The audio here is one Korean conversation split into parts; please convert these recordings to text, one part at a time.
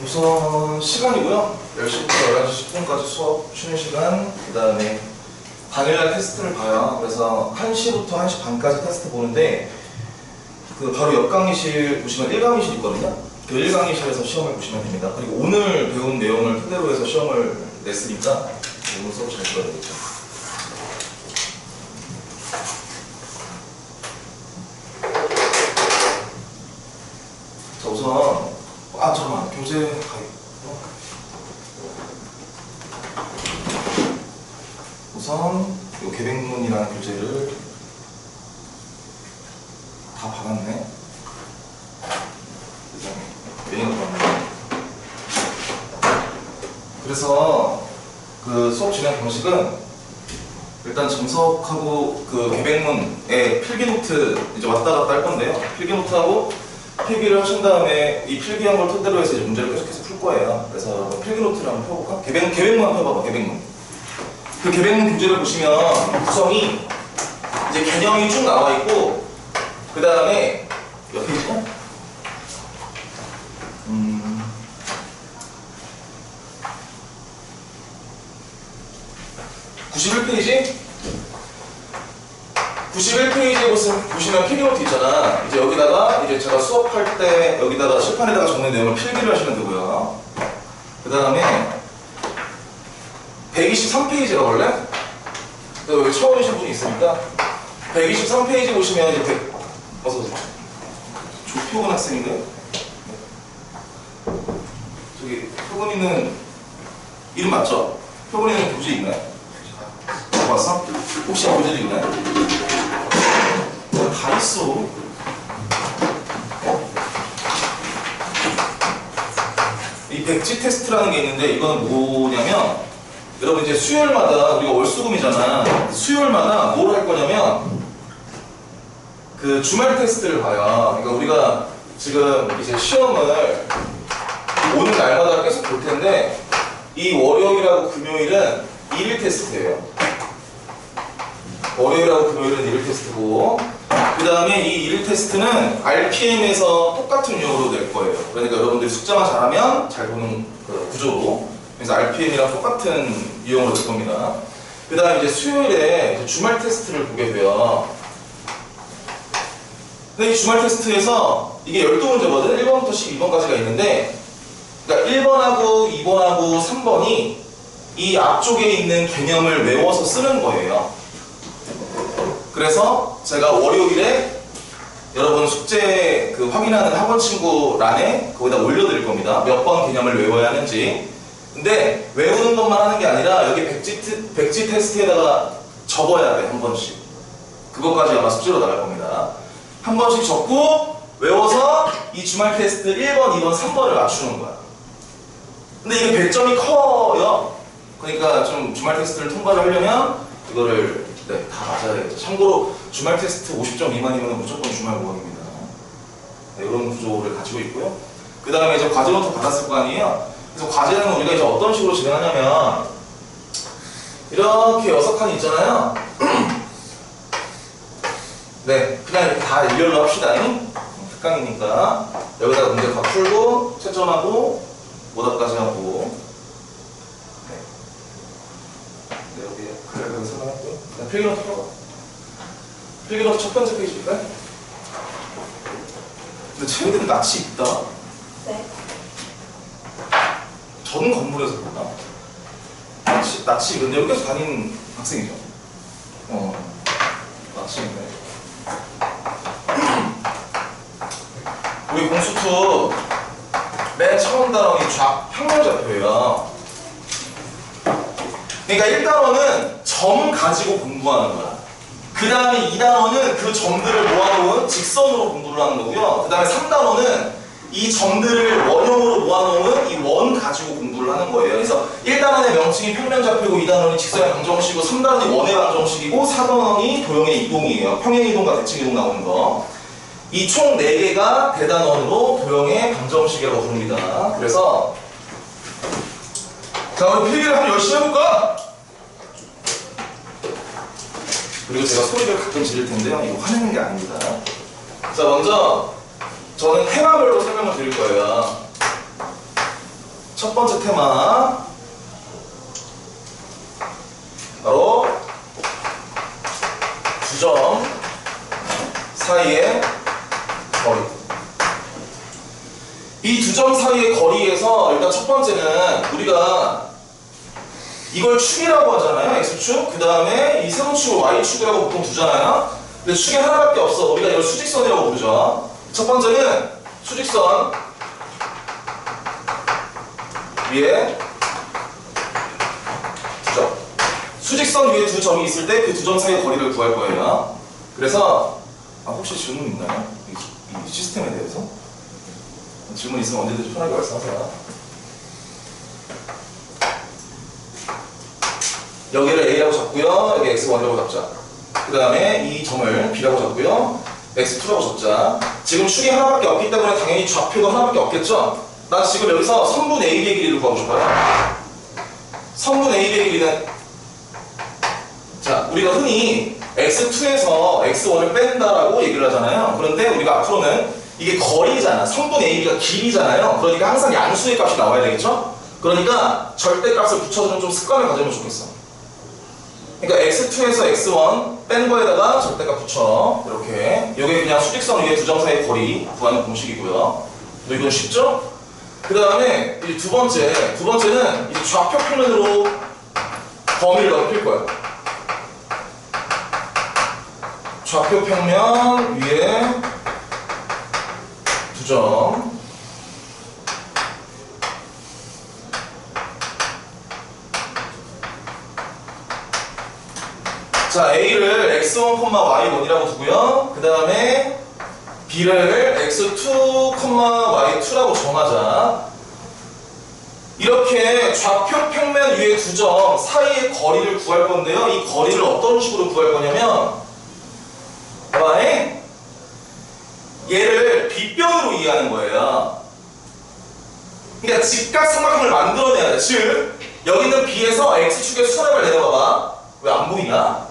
우선 시간이고요. 10시부터 11시 10분까지 수업 쉬는 시간, 그 다음에 당일날 테스트를 봐요. 그래서 1시부터 1시 반까지 테스트 보는데 그 바로 옆 강의실 보시면 1강의실 있거든요. 그 1강의실에서 시험을 보시면 됩니다. 그리고 오늘 배운 내용을 토대로 해서 시험을 냈으니까 오늘 수업 잘 들어야 되겠죠. 자, 우선 잠깐만, 교재 가겠고. 우선 이 계백문이라는 교재를 다 받았네. 메인으로 받네. 그래서 그 수업 진행 방식은 일단 정석하고 그 계백문에 필기노트 이제 왔다 갔다 할 건데요. 필기노트하고 필기를 하신 다음에 이 필기한 걸 토대로 해서 이제 문제를 계속해서 풀 거예요. 그래서 필기노트를 한번 펴볼까? 계백문 한번 펴봐봐, 계백문. 그 계백문 교재를 보시면 구성이 이제 개념이 쭉 나와 있고, 그 다음에 몇 페이지냐? 91페이지? 91페이지에 보시면 필기노트 있잖아. 이제 여기다가 이제 제가 수업할 때 여기다가 칠판에다가 적는 내용을 필기를 하시면 되고요. 그 다음에 123페이지가 원래? 여기 처음 오신 분이 있으니까 123페이지 보시면 이렇게 어서오세요. 조표근 학생인가요? 저기 표근이는 이름 맞죠? 표근이는 교재 있나요? 봤어? 혹시 교재도 있나요? 다 있어. 이 백지 테스트라는 게 있는데 이건 뭐냐면 여러분 이제 수요일마다 우리가 월수금이잖아. 수요일마다 뭘 할 거냐면 그 주말 테스트를 봐요. 그러니까 우리가 지금 이제 시험을 오는 날마다 계속 볼 텐데 이 월요일하고 금요일은 1일 테스트예요. 월요일하고 금요일은 1일 테스트고, 그 다음에 이 1일 테스트는 RPM에서 똑같은 유형으로 낼 거예요. 그러니까 여러분들이 숙제만 잘하면 잘 보는 그 구조로, 그래서 RPM이랑 똑같은 유형으로 낼 겁니다. 그 다음에 이제 수요일에 이제 주말 테스트를 보게 돼요. 근데 이 주말 테스트에서 이게 12문제거든? 1번부터 12번까지가 있는데, 그러니까 1번하고 2번하고 3번이 이 앞쪽에 있는 개념을 외워서 쓰는 거예요. 그래서 제가 월요일에 여러분 숙제 그 확인하는 학원 친구란에 거기다 올려드릴 겁니다. 몇 번 개념을 외워야 하는지. 근데 외우는 것만 하는 게 아니라 여기 백지 테스트에다가 적어야 돼, 한 번씩. 그것까지 아마 숙제로 나갈 겁니다. 한 번씩 적고 외워서 이 주말 테스트 1번, 2번, 3번을 맞추는 거야. 근데 이게 배점이 커요. 그러니까 좀 주말 테스트를 통과를 하려면 이거를 다 맞아야겠죠. 참고로 주말 테스트 50점 미만이면 무조건 주말 모형입니다. 네, 이런 구조를 가지고 있고요. 그 다음에 이제 과제노트 받았을 거 아니에요. 그래서 과제는 우리가 이제 어떤 식으로 진행하냐면 이렇게 6칸이 있잖아요. 네, 그냥 이렇게 다 일렬로 합시다. 특강이니까 여기다가 문제 다 풀고 채점하고 오답까지 하고. 네, 여기 그래서 설명할게요. 필기노트 펴봐. 필기노트 첫 번째 페이지일까요? 근데 쟤네들은 낯이 있다. 네. 전 건물에서 본다. 낯이 근데 여기서 다닌 학생이죠. 낯이 있네. 우리 공수투 맨 처음 단원이 평면좌표예요. 그러니까 1단원은 점 가지고 공부하는 거야. 그 다음에 2단원은 그 점들을 모아놓은 직선으로 공부를 하는 거고요. 그 다음에 3단원은 이 점들을 원형으로 모아놓은 이 원 가지고 공부를 하는 거예요. 그래서 1단원의 명칭이 평면좌표고 2단원이 직선의 방정식이고 3단원이 원의 방정식이고 4단원이 도형의 이동이에요. 평행이동과 대칭이동 나오는 거. 이 총 4개가 대단원으로 도형의 방정식이라고 부릅니다. 그래서 자, 우리 필기를 한번 열심히 해볼까? 그리고 제가 소리를 가끔 지를 텐데요. 이거 화내는 게 아닙니다. 자, 먼저 저는 테마별로 설명을 드릴 거예요. 첫 번째 테마 바로 두 점 사이의 거리. 이 두 점 사이의 거리에서 일단 첫 번째는 우리가 이걸 축이라고 하잖아요. X축. 그 다음에 이 세로축을 Y축이라고 보통 두잖아요. 근데 축이 하나밖에 없어. 우리가 이걸 수직선이라고 부르죠. 첫 번째는 수직선 위에 두 점. 수직선 위에 두 점이 있을 때 그 두 점 사이의 거리를 구할 거예요. 그래서 혹시 질문 있나요? 이 시스템에 대해서? 질문 있으면 언제든지 편하게 말씀하세요. 여기를 A라고 잡고요. 여기 X1이라고 잡자. 그 다음에 이 점을 B라고 잡고요. X2라고 잡자. 지금 축이 하나밖에 없기 때문에 당연히 좌표도 하나밖에 없겠죠? 나 지금 여기서 선분 AB의 길이를 구하고 싶어요. 선분 AB의 길이는 자, 우리가 흔히 X2에서 X1을 뺀다라고 얘기를 하잖아요. 그런데 우리가 앞으로는 이게 거리잖아. 성분 AB가 길이잖아요. 그러니까 항상 양수의 값이 나와야 되겠죠? 그러니까 절대값을 붙여주는 좀 습관을 가지면 좋겠어. 그러니까 X2에서 X1 뺀 거에다가 절대값 붙여. 이렇게. 이게 그냥 수직선 위에 두 점 사이의 거리 구하는 공식이고요. 이건 쉽죠? 그 다음에 이제 두 번째는 이제 좌표 평면으로 범위를 넓힐 거야. 좌표 평면 위에 두 점. 자, A를 x1, y1이라고 두고요. 그 다음에 B를 x2, y2라고 정하자. 이렇게 좌표 평면 위에 두 점 사이의 거리를 구할 건데요. 이 거리를 어떤 식으로 구할 거냐면 봐봐요. 얘를 빗변으로 이해하는 거예요. 그러니까 직각삼각형을 만들어내야 돼. 즉 여기 있는 B에서 X축의 수렴을 내려봐봐. 왜 안 보이냐?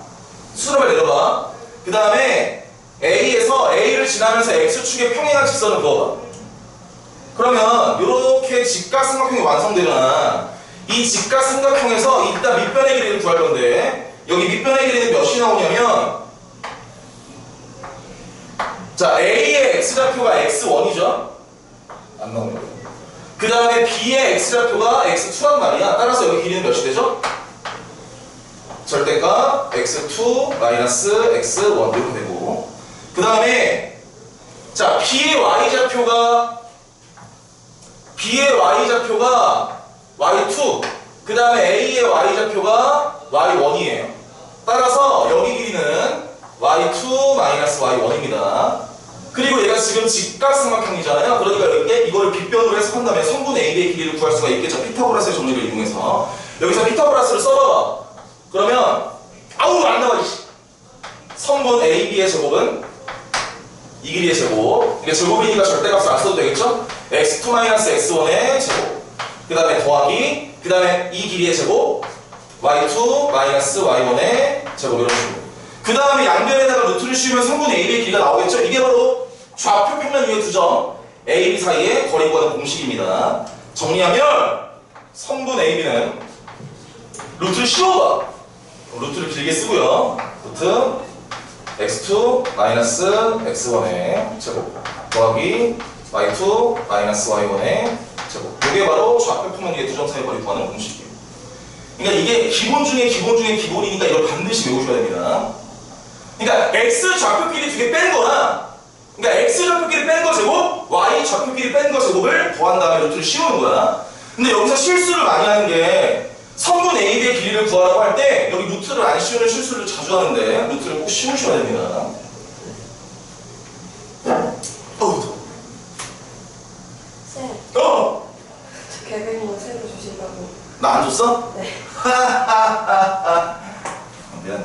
수렴을 내려봐. 그 다음에 A에서 A를 지나면서 X축의 평행한 직선을 그어봐. 그러면 이렇게 직각삼각형이 완성되잖아. 이 직각삼각형에서 이따 밑변의 길이를 구할 건데 여기 밑변의 길이는 몇이 나오냐면 자, A의 X좌표가 X1이죠? 안 나오네요. 그 다음에 B의 X좌표가 X2란 말이야. 따라서 여기 길이는 몇이 되죠? 절대값 X2 마이너스 X1 이렇게 되고 그 다음에 자, B의 Y좌표가 Y2 그 다음에 A의 Y좌표가 Y1이에요. 따라서 여기 길이는 Y2 마이너스 Y1입니다. 그리고 얘가 지금 직각삼각형이잖아요. 그러니까 이걸 빗변으로 해석한다면 성분 AB의 길이를 구할 수가 있겠죠. 피타고라스의 정리를 이용해서. 여기서 피타고라스를 써봐봐. 그러면 아우 안 나와. 성분 AB의 제곱은 이 길이의 제곱. 이게 제곱이니까 절대값을 안 써도 되겠죠. X2 마이너스 X1의 제곱. 그 다음에 더하기. 그 다음에 이 길이의 제곱. Y2 마이너스 Y1의 제곱 이런 식으로. 그 다음에 양변에다가 루트를 씌우면 성분 AB의 길이가 나오겠죠? 이게 바로 좌표 평면 위에 두 점 AB 사이의 거리 구하는 공식입니다. 정리하면 성분 AB는 루트를 씌워봐. 루트를 길게 쓰고요. 루트 x2 마이너스 x1의 제곱 더하기 y2 마이너스 y1의 제곱. 이게 바로 좌표 평면 위에 두 점 사이의 거리 구하는 공식이에요. 그러니까 이게 기본 중에 기본이니까 이걸 반드시 외우셔야 됩니다. 그러니까 x 좌표끼리 두 개 뺀 거나 그러니까 x 좌표끼리 뺀 거 제곱 y 좌표끼리 뺀 거 제곱을 더한 다음에 루트를 씌우는 거야. 근데 여기서 실수를 많이 하는 게 성분 AB의 길이를 구하라고 할 때 여기 루트를 안 씌우는 실수를 자주 하는데 루트를 꼭 씌우셔야 됩니다. 쌤, 저 계획모 새로 주신다고. 나 안 줬어? 네. 미안해.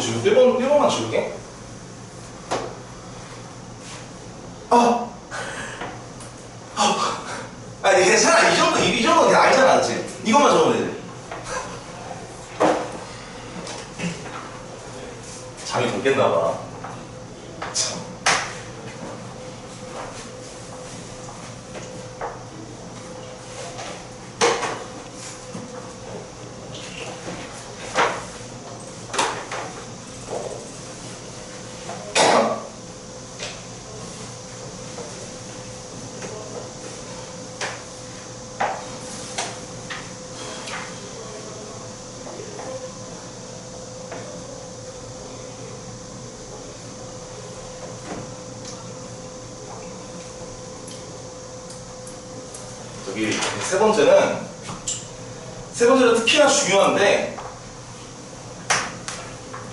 지금 1번만 지울게. 아니 괜찮아. 이 정도 그냥 알잖아. 그치? 이것만 적으면 되지. 잠이 덜 깼나봐. 참. 저기 세 번째는 특히나 중요한데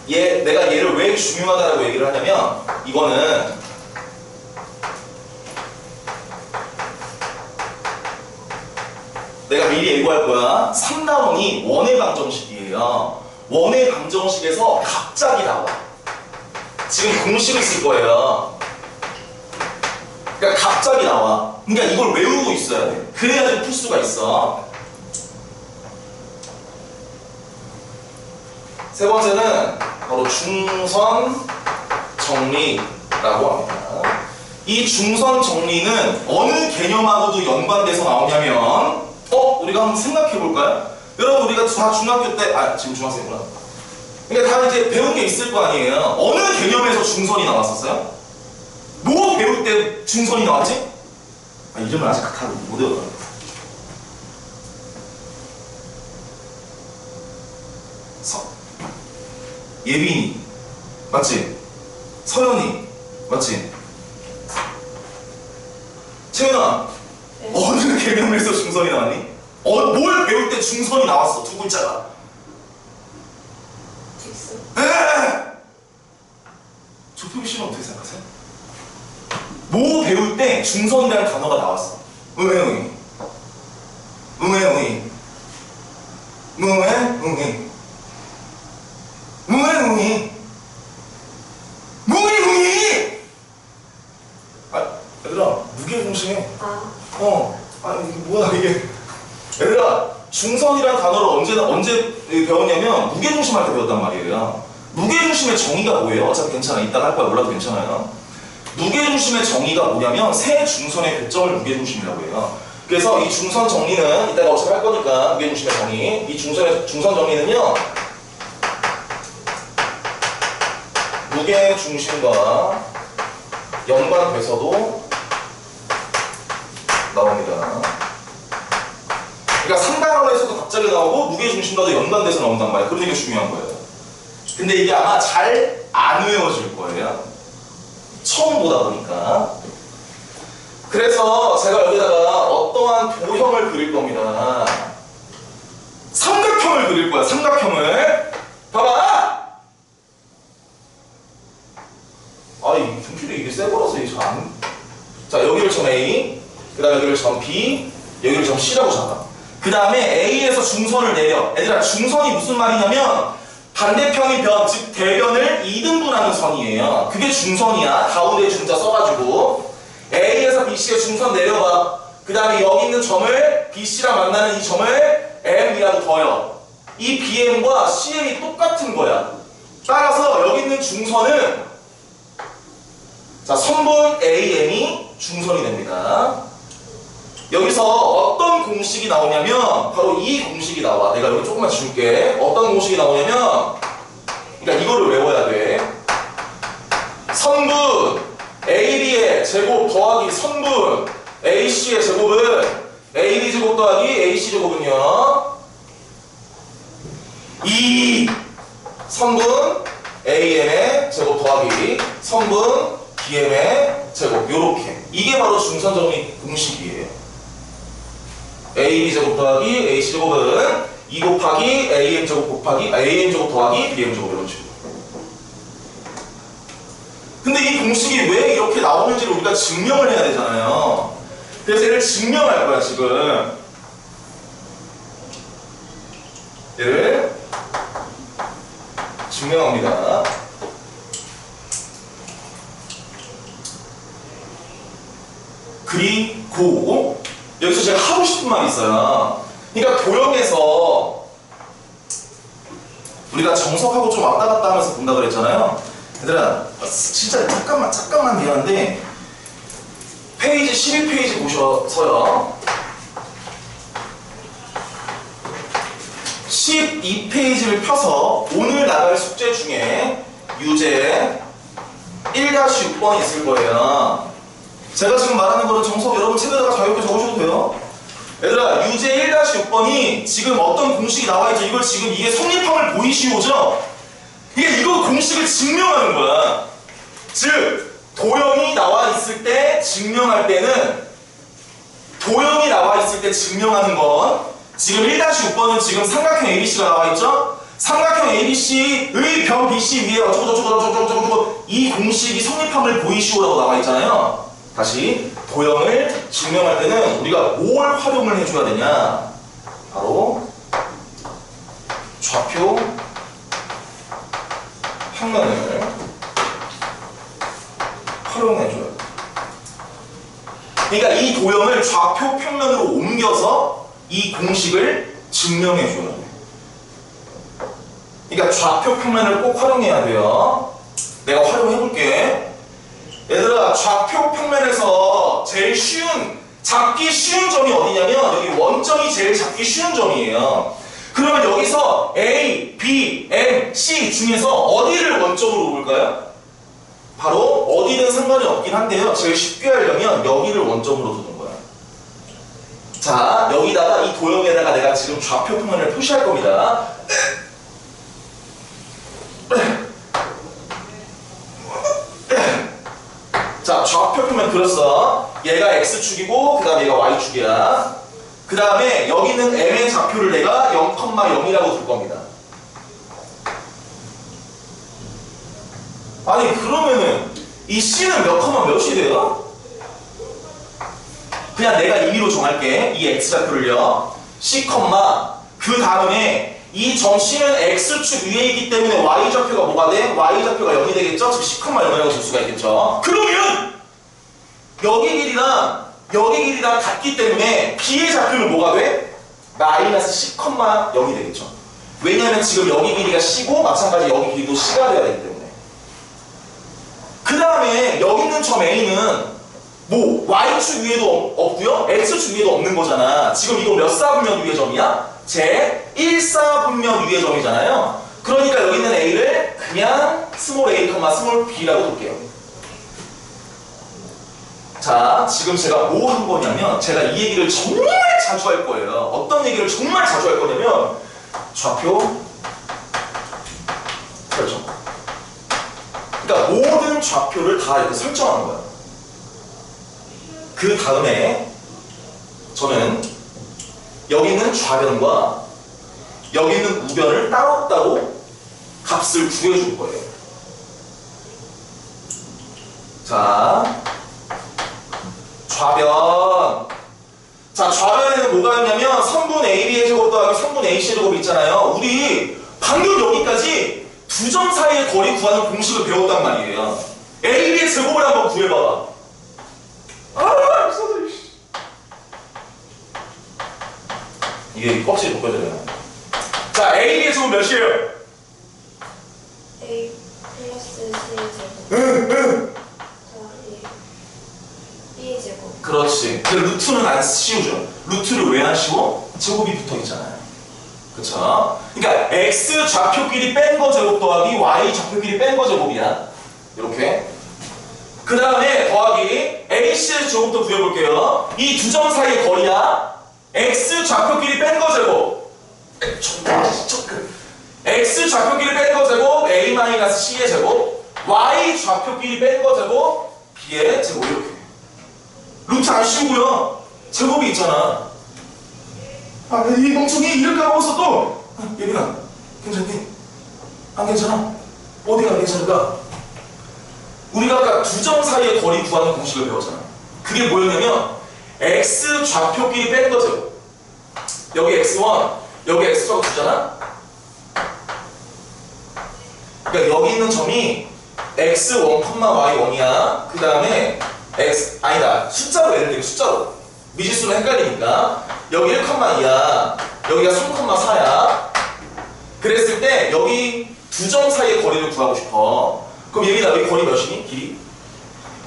내가 얘를 왜 중요하다라고 얘기를 하냐면 이거는 내가 미리 예고할 거야. 3단원이 원의 방정식이에요. 원의 방정식에서 갑자기 나와. 지금 공식을 쓸 거예요. 그러니까 갑자기 나와. 그러니까 이걸 외우고 있어야 돼. 그래야지 풀 수가 있어. 세 번째는 바로 중선 정리라고 합니다. 이 중선 정리는 어느 개념하고도 연관돼서 나오냐면 우리가 한번 생각해 볼까요? 여러분 우리가 다 중학교 때 지금 중학생이구나. 그러니까 다 이제 배운 게 있을 거 아니에요. 어느 개념에서 중선이 나왔었어요? 뭐 배울 때 중선이 나왔지? 이름을 아직 다 못 외웠다. 예빈이 맞지? 서연이 맞지? 채윤아 네. 어느 개념에서 중선이 나왔니? 뭘 배울 때 중선이 나왔어? 두 글자가. 직선. 좁히기 싫으면 어떻게 생각하세요? 뭐 배울 때 중선이라는 단어가 나왔어. 응애 얘들아 무게중심에 이게 뭐야 이게. 얘들아 중선이라는 단어를 언제 배웠냐면 무게중심 할 때 배웠단 말이에요. 무게중심의 정의가 뭐예요? 어차피 괜찮아. 이따가 할 거야. 몰라도 괜찮아요. 무게중심의 정의가 뭐냐면 세 중선의 교점을 무게중심이라고 해요. 그래서 이 중선 정리는 이따가 어차피 할 거니까 무게중심의 정의. 이 중선 정리는요. 무게중심과 연관돼서도 나옵니다. 그러니까 3단원에서도 갑자기 나오고 무게중심과도 연관돼서 나온단 말이에요. 그런 게 중요한 거예요. 근데 이게 아마 잘 안 외워질 거예요. 처음 보다 보니까. 그래서 제가 여기다가 어떠한 도형을 그릴 겁니다. 삼각형을 그릴 거야. 삼각형을. 봐봐! 이 컴퓨터 이게 새 거라서 이게 잘 안. 자, 여기를 점 A, 그 다음에 여기를 점 B, 여기를 점 C라고 잡아. 그 다음에 A에서 중선을 내려. 얘들아, 중선이 무슨 말이냐면 반대평이 변, 즉 대변을 2등분하는 선이에요. 그게 중선이야. 가운데 중자 써가지고 A에서 BC의 중선 내려봐. 그 다음에 여기 있는 점을 BC랑 만나는 이 점을 M이라고 더요. 이 BM과 CM이 똑같은 거야. 따라서 여기 있는 중선은 자, 선분 AM이 중선이 됩니다. 여기서 어떤 공식이 나오냐면 바로 이 공식이 나와. 내가 여기 조금만 지울게. 어떤 공식이 나오냐면 그러니까 이거를 외워야 돼. 선분 AB의 제곱 더하기 선분 AC의 제곱은 AB 제곱 더하기 AC 제곱은요. 이 선분 AM의 제곱 더하기 선분 BM의 제곱 요렇게. 이게 바로 중선정리 공식이에요. AB 제곱 더하기 AC 제곱은 2 곱하기 AM 제곱 곱하기 AM 제곱 더하기 BM 제곱 이런 식으로. 근데 이 공식이 왜 이렇게 나오는지를 우리가 증명을 해야 되잖아요. 그래서 얘를 증명할 거야 지금. 얘를 증명합니다. 그리고 여기서 제가 하고 싶은 말이 있어요. 그러니까 도형에서 우리가 정석하고 좀 왔다 갔다 하면서 본다 그랬잖아요. 얘들아 진짜 잠깐만 미안한데 페이지 12페이지 보셔서요. 12페이지를 펴서 오늘 나갈 숙제 중에 유제 1-6번이 있을 거예요. 제가 지금 말하는 거는 정석 여러분 책에다가 자유롭게 적으셔도 돼요. 얘들아 유제 1-6번이 지금 어떤 공식이 나와있죠. 이걸 지금 이게 성립함을 보이시오죠? 이거 공식을 증명하는 거야. 즉 도형이 나와 있을 때 증명할 때는 도형이 나와 있을 때 증명하는 건 지금 1-6번은 지금 삼각형 ABC가 나와 있죠? 삼각형 ABC의 변 BC 위에 어쩌고저쩌고 이 공식이 성립함을 보이시오라고 나와 있잖아요. 다시 도형을 증명할 때는 우리가 뭘 활용을 해줘야 되냐? 바로 좌표 평면을 활용해줘야 돼. 그러니까 이 도형을 좌표 평면으로 옮겨서 이 공식을 증명해줘야 돼. 그러니까 좌표 평면을 꼭 활용해야 돼요. 내가 활용해볼게. 얘들아 좌표 평면에서 제일 잡기 쉬운 점이 어디냐면 여기 원점이 제일 잡기 쉬운 점이에요. 그러면 여기서 A, B, M, C 중에서 어디를 원점으로 볼까요? 바로 어디든 상관이 없긴 한데요. 제일 쉽게 하려면 여기를 원점으로 두는 거야. 자, 여기다가 이 도형에다가 내가 지금 좌표 평면을 표시할 겁니다. 자, 좌표 평면 그렸어. 얘가 X축이고 그 다음에 얘가 Y축이야. 그 다음에 여기 있는 M의 좌표를 내가 0,0이라고 둘 겁니다. 아니 그러면은 이 C는 몇 컴마 몇이 돼요? 그냥 내가 임의로 정할게. 이 X좌표를요. C 컴마 그 다음에 이 점 C는 X축 위에 있기 때문에 Y좌표가 뭐가 돼? Y좌표가 0이 되겠죠? 즉 C 컴마 0이라고 줄 수가 있겠죠. 그러면 여기 길이랑 같기 때문에 B의 좌표는 뭐가 돼? 마이너스 C 컴마 0이 되겠죠. 왜냐하면 지금 여기 길이가 C고 마찬가지 여기 길이도 C가 돼야 되기 때문에. 그 다음에 여기 있는 점 A는 뭐 Y축 위에도 없고요 X축 위에도 없는 거잖아. 지금 이거 몇 사분면 위의 점이야? 제 1사분면 위의 점이잖아요. 그러니까 여기 있는 A를 그냥 스몰 a, 스몰 b라고 볼게요. 자, 지금 제가 뭐 한 거냐면 제가 이 얘기를 정말 자주 할 거예요. 어떤 얘기를 정말 자주 할 거냐면 좌표 설정. 그러니까 모든 좌표를 다 이렇게 설정하는 거예요. 그 다음에 저는 여기 있는 좌변과 여기 있는 우변을 따로따로 값을 구해줄 거예요. 자, 좌변. 자, 좌변에는 뭐가 있냐면 3분 AB의 제곱 더하기 3분 AC의 제곱이 있잖아요. 우리 방금 여기까지 두 점 사이의 거리 구하는 공식을 배웠단 말이에요. AB의 제곱을 한번 구해봐봐. 이게 껍질이 벗겨져요. 자, A의 제곱 몇이에요? A 플러스 C의 제곱 더하기 B의 제곱. 그렇지. 근데 루트는 안 씌우죠. 루트를 왜 안 씌워? 제곱이 붙어 있잖아요. 그쵸? 그러니까 X 좌표끼리 뺀 거 제곱 더하기 Y 좌표끼리 뺀 거 제곱이야. 이렇게. 그 다음에 더하기 AC의 제곱도 구해볼게요. 이 두 점 사이의 거리야. X 좌표끼리 뺀 거 제곱. X 좌표끼리 뺀 거 제곱 A-C의 제곱. Y 좌표끼리 뺀 거 제곱 B의 제곱. 이렇게. 루트 안 씌우고요. 제곱이 있잖아. 아, 이 멍청이 이렇게 하고 있어 또. 예빈아, 괜찮니? 안 괜찮아? 어디가 안 괜찮을까? 우리가 아까 두 점 사이의 거리 구하는 공식을 배웠잖아. 그게 뭐였냐면 X 좌표끼리 뺀 거죠. 여기 X1, 여기 X좌표 두잖아. 그러니까 여기 있는 점이 x1, y1이야. 그 다음에 x 아니다. 숫자로 예를 들면 숫자로 미지수는 헷갈리니까 여기 1,2야. 여기가 3,4야. 그랬을 때 여기 두 점 사이의 거리를 구하고 싶어. 그럼 여기다 여기 거리 몇이니? 길이?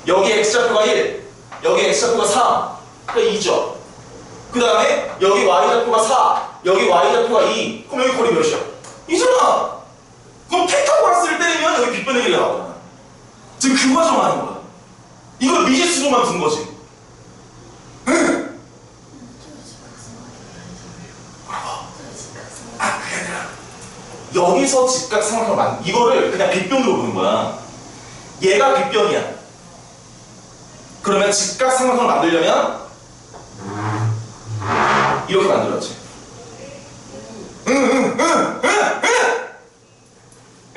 여기 x좌표가 1, 여기 x좌표가 3, 그러니까 2죠. 그 다음에 여기 y좌표가 4, 여기 y좌표가 2, 그럼 여기 거리 몇이야? 2잖아. 그럼 피타고라스를 때리면 여기 빗변의 길이가 나오잖아. 지금 그 과정 하는 거야. 이걸 미지수로만 둔 거지. 응? 아, 그게 아니라 여기서 직각삼각형을 이거를 그냥 빗변으로 보는 거야. 얘가 빗변이야. 그러면 직각삼각형을 만들려면 이렇게 만들었지.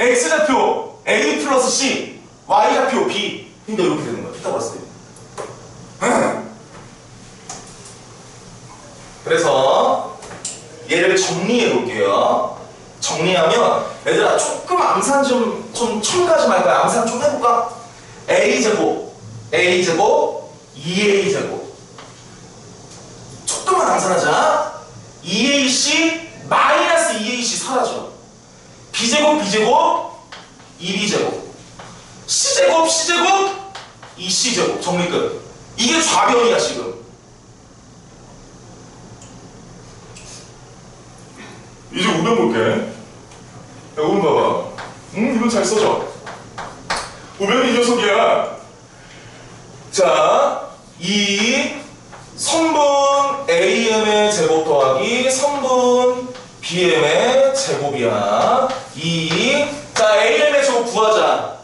x좌표 a 플러스 c, y좌표 b. 그러니까 이렇게 되는 거야. 피타고라스 때. 그래서 얘를 정리해 볼게요. 정리하면 얘들아 조금 암산 좀 첨가지 말까? 암산 좀 해볼까? a제곱 2a제곱 조금만 암산하자. 2ac 마이너스 2ac 사라져. b제곱 2b제곱 c제곱 2c제곱 정리 끝. 이게 좌변이야 지금. 이제 우변 볼게. 야, 우변 봐봐. 이건 잘 써져. 우변이 이 녀석이야. 자, 이 선분 AM의 제곱 더하기 선분 BM의 제곱이야. 자, AM의 제곱 구하자.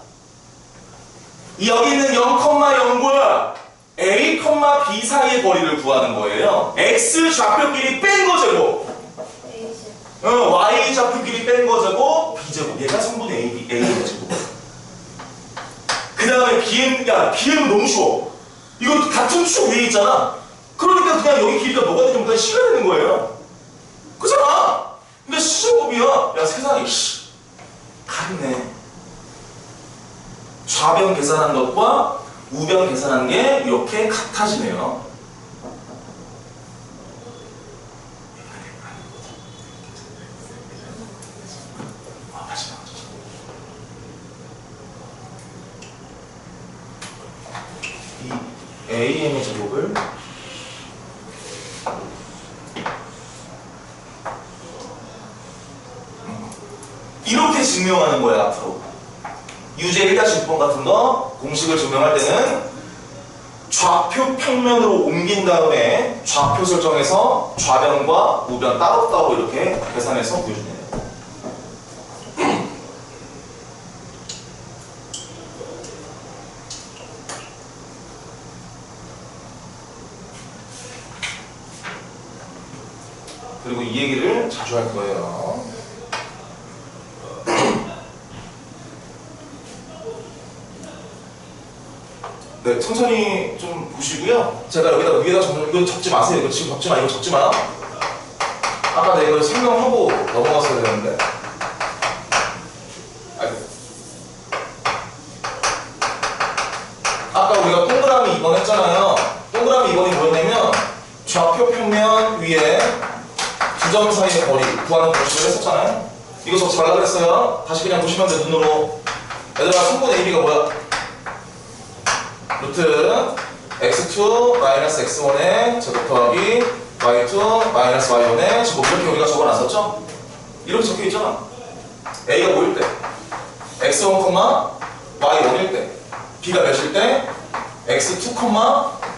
여기 있는 0,0과 A, B 사이의 거리를 구하는 거예요. X 좌표끼리 뺀 거 제곱. Y 좌표끼리 뺀 거 제곱, B제곱. 얘가 성분의 A의 제곱. 그 다음에 BM, 야, BM은 너무 쉬워. 이거 같은 축 위에 있잖아. 그러니까 그냥 여기 길이가 뭐가 되면 그냥 C가 되는 거예요. 그잖아. 근데 C제곱이야. 야, 세상에, 갔네. 좌변 계산한 것과 우변 계산한 게 이렇게 같아지네요. 이 AM의 제곱을 이렇게 증명하는 거야 앞으로. 유제 1-6번 같은 거 공식을 증명할 때는 좌표 평면으로 옮긴 다음에 좌표 설정해서 좌변과 우변 따로따로 이렇게 계산해서 보여주네요. 그리고 이 얘기를 자주 할 거예요. 네, 천천히 좀 보시고요. 제가 여기다가 위에다 이거 적지 마세요. 이거 지금 적지 마. 이거 적지 마. 아까 내가 이거 설명하고 넘어갔어야 되는데. 아까 우리가 동그라미 2번 했잖아요. 동그라미 2번이 뭐였냐면 좌표 평면 위에 두 점 사이의 거리 구하는 공식을 했었잖아요. 이거 적지 말라 그랬어요. 다시 그냥 보시면 돼, 눈으로. 얘들아, 성분 AB가 뭐야? 루트 x2 마이너스 x1의 제곱 더하기 y2 마이너스 y1의 제곱. 이렇게 우리가 적어놨었죠? 이렇게 적혀있잖아. a가 뭐일 때? x1, y1일 때. b가 몇일 때? x2,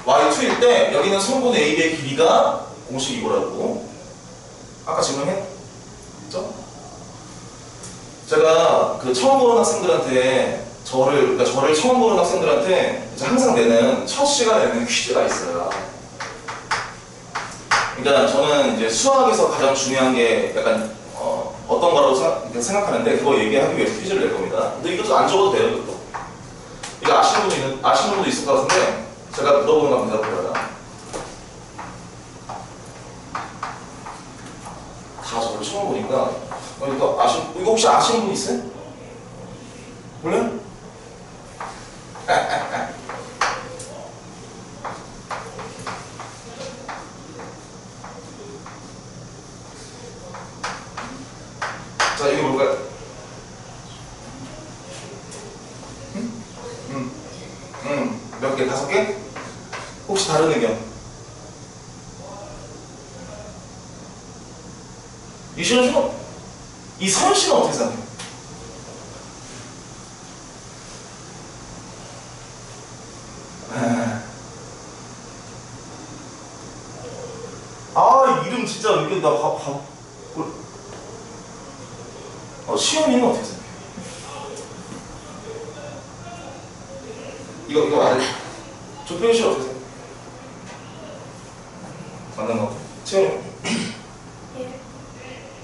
y2일 때 여기는 성분 AB의 길이가 공식 이거라고. 아까 증명했죠? 제가 그 처음 보는 학생들한테 저를 처음 보는 학생들한테 이제 항상 내는 첫 시간에 내는 퀴즈가 있어요. 그러니까 저는 이제 수학에서 가장 중요한 게 약간 어떤 거라고 생각하는데 그거 얘기하기 위해서 퀴즈를 낼 겁니다. 근데 이것도 안 적어도 돼요, 이것도. 이거 아시는 분도 있을 것 같은데 제가 물어보는 거 한번 대답해봐요. 다 저를 처음 보니까 이거 혹시 아시는 분 있어요? 볼래? 자, 이게 뭘까요? 몇 개? 5개? 혹시 다른 의견? 이 시는 이 선씨는 어떻게 생각해? 아, 이름 진짜 이게 나 시연이는 어떻게 생각해? 이거 맞아? 조표현 씨 어떻게 생각해? 맞는 거? 채연이?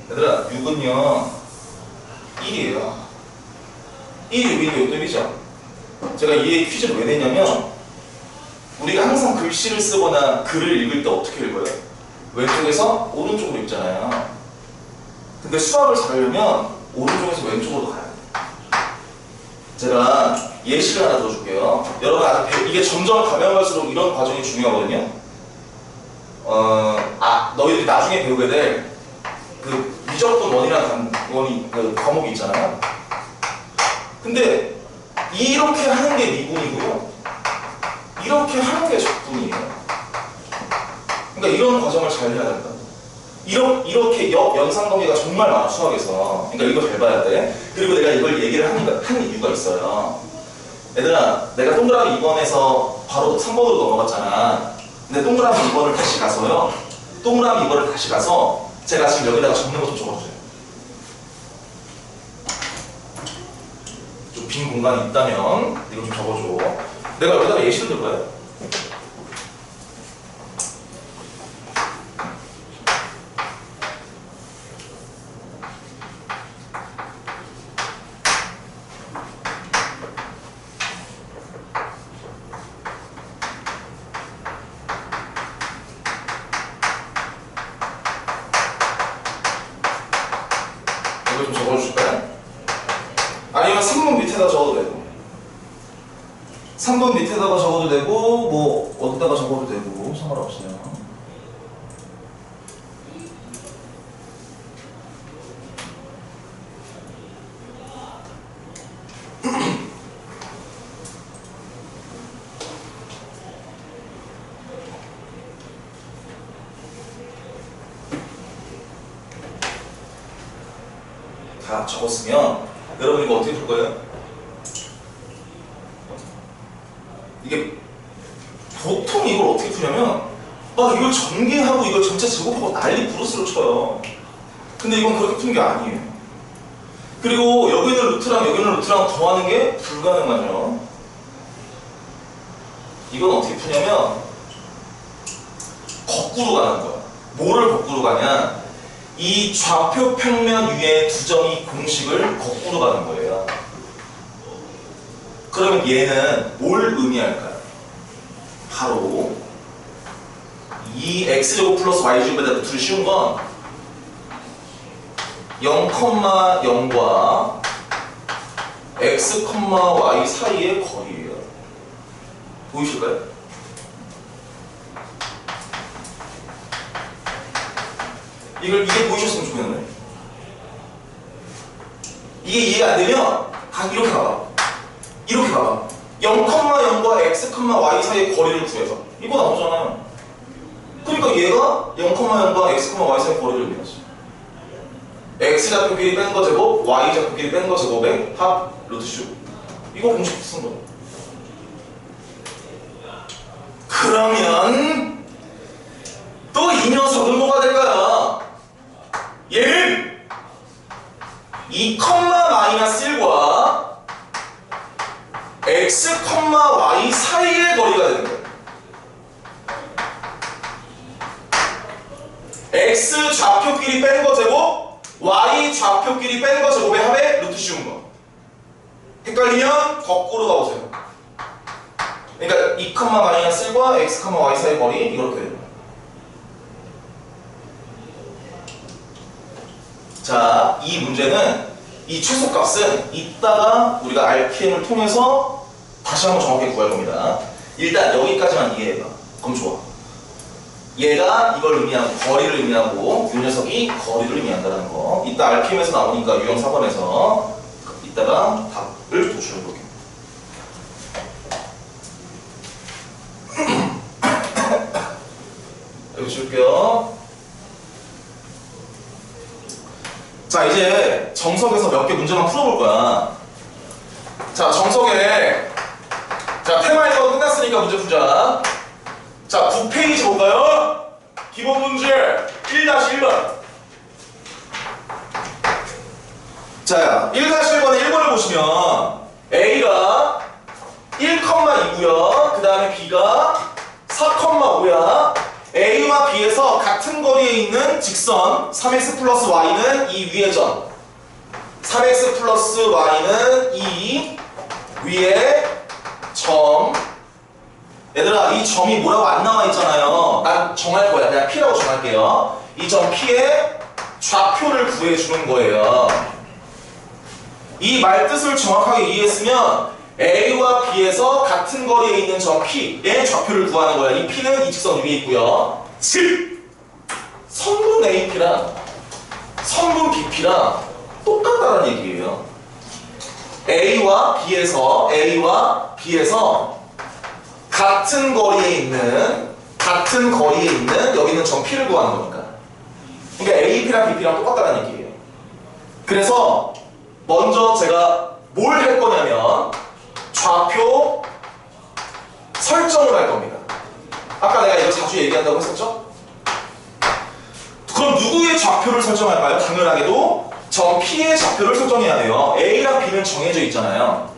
얘들아, 6은요 1이에요. 1이 6이고 요점이죠. 제가 이 퀴즈를 왜 냈냐면 우리가 항상 글씨를 쓰거나 글을 읽을 때 어떻게 읽어요? 왼쪽에서 오른쪽으로 읽잖아요. 근데 수학을 잘하려면 오른쪽에서 왼쪽으로 가야 돼요. 제가 예시를 하나 들어줄게요. 여러분, 이게 점점 가면 갈수록 이런 과정이 중요하거든요. 너희들이 나중에 배우게 될 그 미적분 원이라는 그 과목이 있잖아요. 근데 이렇게 하는 게 미분이고요. 이렇게 하는 게 적분이에요. 그러니까 이런 과정을 잘 해야 된다. 이렇게 연산관계가 정말 많아, 수학에서. 그러니까 이거 잘 봐야 돼. 그리고 내가 이걸 얘기를 한 이유가 있어요. 얘들아, 내가 동그라미 2번에서 바로 3번으로 넘어갔잖아. 근데 동그라미 2번을 다시 가서요. 동그라미 2번을 다시 가서 제가 지금 여기다가 적는 거 좀 적어주세요. 좀 빈 공간이 있다면 이거 좀 적어줘. 내가 여기다가 예시를 들 거야. 이거 좀 적어주실까요? 아니면 3번 밑에다 적어도 되고 3번 밑에다가 적어도 되고 뭐 어디다가 적어도 되고 상관없어요. 다 적었으면 여러분 이거 어떻게 풀 거예요? 이게 보통 이걸 어떻게 푸냐면 막 이걸 전개하고 이걸 전체 제곱하고 난리 부르스로 쳐요. 근데 이건 그렇게 푸는 게 아니에요. 그리고 여기 있는 루트랑 여기 있는 루트랑 더하는 게 불가능하죠. 이건 어떻게 푸냐면 거꾸로 가는 거야. 뭐를 거꾸로 가냐? 이 좌표 평면 위에 두 점이 공식을 거꾸로 가는 거예요. 그러면 얘는 뭘 의미할까요? 바로 이 x제곱 플러스 y제곱에다 루트를 씌운 건 0,0과 x, y 사이의 거리예요. 보이실까요? 이게 보이셨으면 좋겠네. 이게 이해가 안 되면 이렇게 가봐. 이렇게 가봐. 0,0과 x, y 사이의 거리를 구해서 이거 나오잖아요. 그러니까 얘가 0,0과 x, y 사이의 거리를 의미하죠. x 좌표끼리 뺀 거 제곱, y 좌표끼리 뺀 거 제곱의 합 루트 슈. 이거 공식 쓴 거예요. 그러면 또 이 녀석은 뭐가 될까요? 얘는 2,-1과 x, y 사이의 거리가 되는 거예요. x 좌표끼리 뺀 거 제곱, y 좌표끼리 뺀 거 제곱의 합의 루트 씌운 거. 헷갈리면 거꾸로 가보세요. 그러니까 2,-1과 x, y 사이의 거리 이렇게 돼요. 자, 이 문제는 이 최소값은 이따가 우리가 RPM을 통해서 다시 한번 정확하게 구할 겁니다. 일단 여기까지만 이해해봐. 그럼 좋아. 얘가 이걸 의미하고 거리를 의미하고 이 녀석이 거리를 의미한다는 거. 이따 RPM에서 나오니까 유형 4번에서 이따가 답을 도출해볼게. 여기 줄게요. 자, 이제 정석에서 몇 개 문제만 풀어볼 거야. 자, 정석에 자, 테마 이거 끝났으니까 문제 풀자. 자, 9페이지 볼까요? 기본 문제 1-1번. 자, 1-1번에 1번을 보시면 A가 1,2고요. 그 다음에 B가 4,5야. A와 B에서 같은 거리에 있는 직선 3x 플러스 y는 이 위의 점, 3x 플러스 y는 이 위의 점. 얘들아, 이 점이 뭐라고 안 나와 있잖아요. 난 정할 거야. 그냥 P라고 정할게요. 이 점 P의 좌표를 구해주는 거예요. 이 말뜻을 정확하게 이해했으면 A와 B에서 같은 거리에 있는 점 P의 좌표를 구하는 거야. 이 P는 이 직선 위에 있고요. 즉, 선분 AP랑 선분 BP랑 똑같다는 얘기예요. A와 B에서 같은 거리에 있는 여기는 점 P를 구하는 거니까. 그러니까 AP랑 BP랑 똑같다는 얘기예요. 그래서 먼저 제가 뭘 할 거냐면 좌표 설정을 할 겁니다. 아까 내가 이거 자주 얘기한다고 했었죠? 그럼 누구의 좌표를 설정할까요? 당연하게도 점 P의 좌표를 설정해야 돼요. A랑 B는 정해져 있잖아요.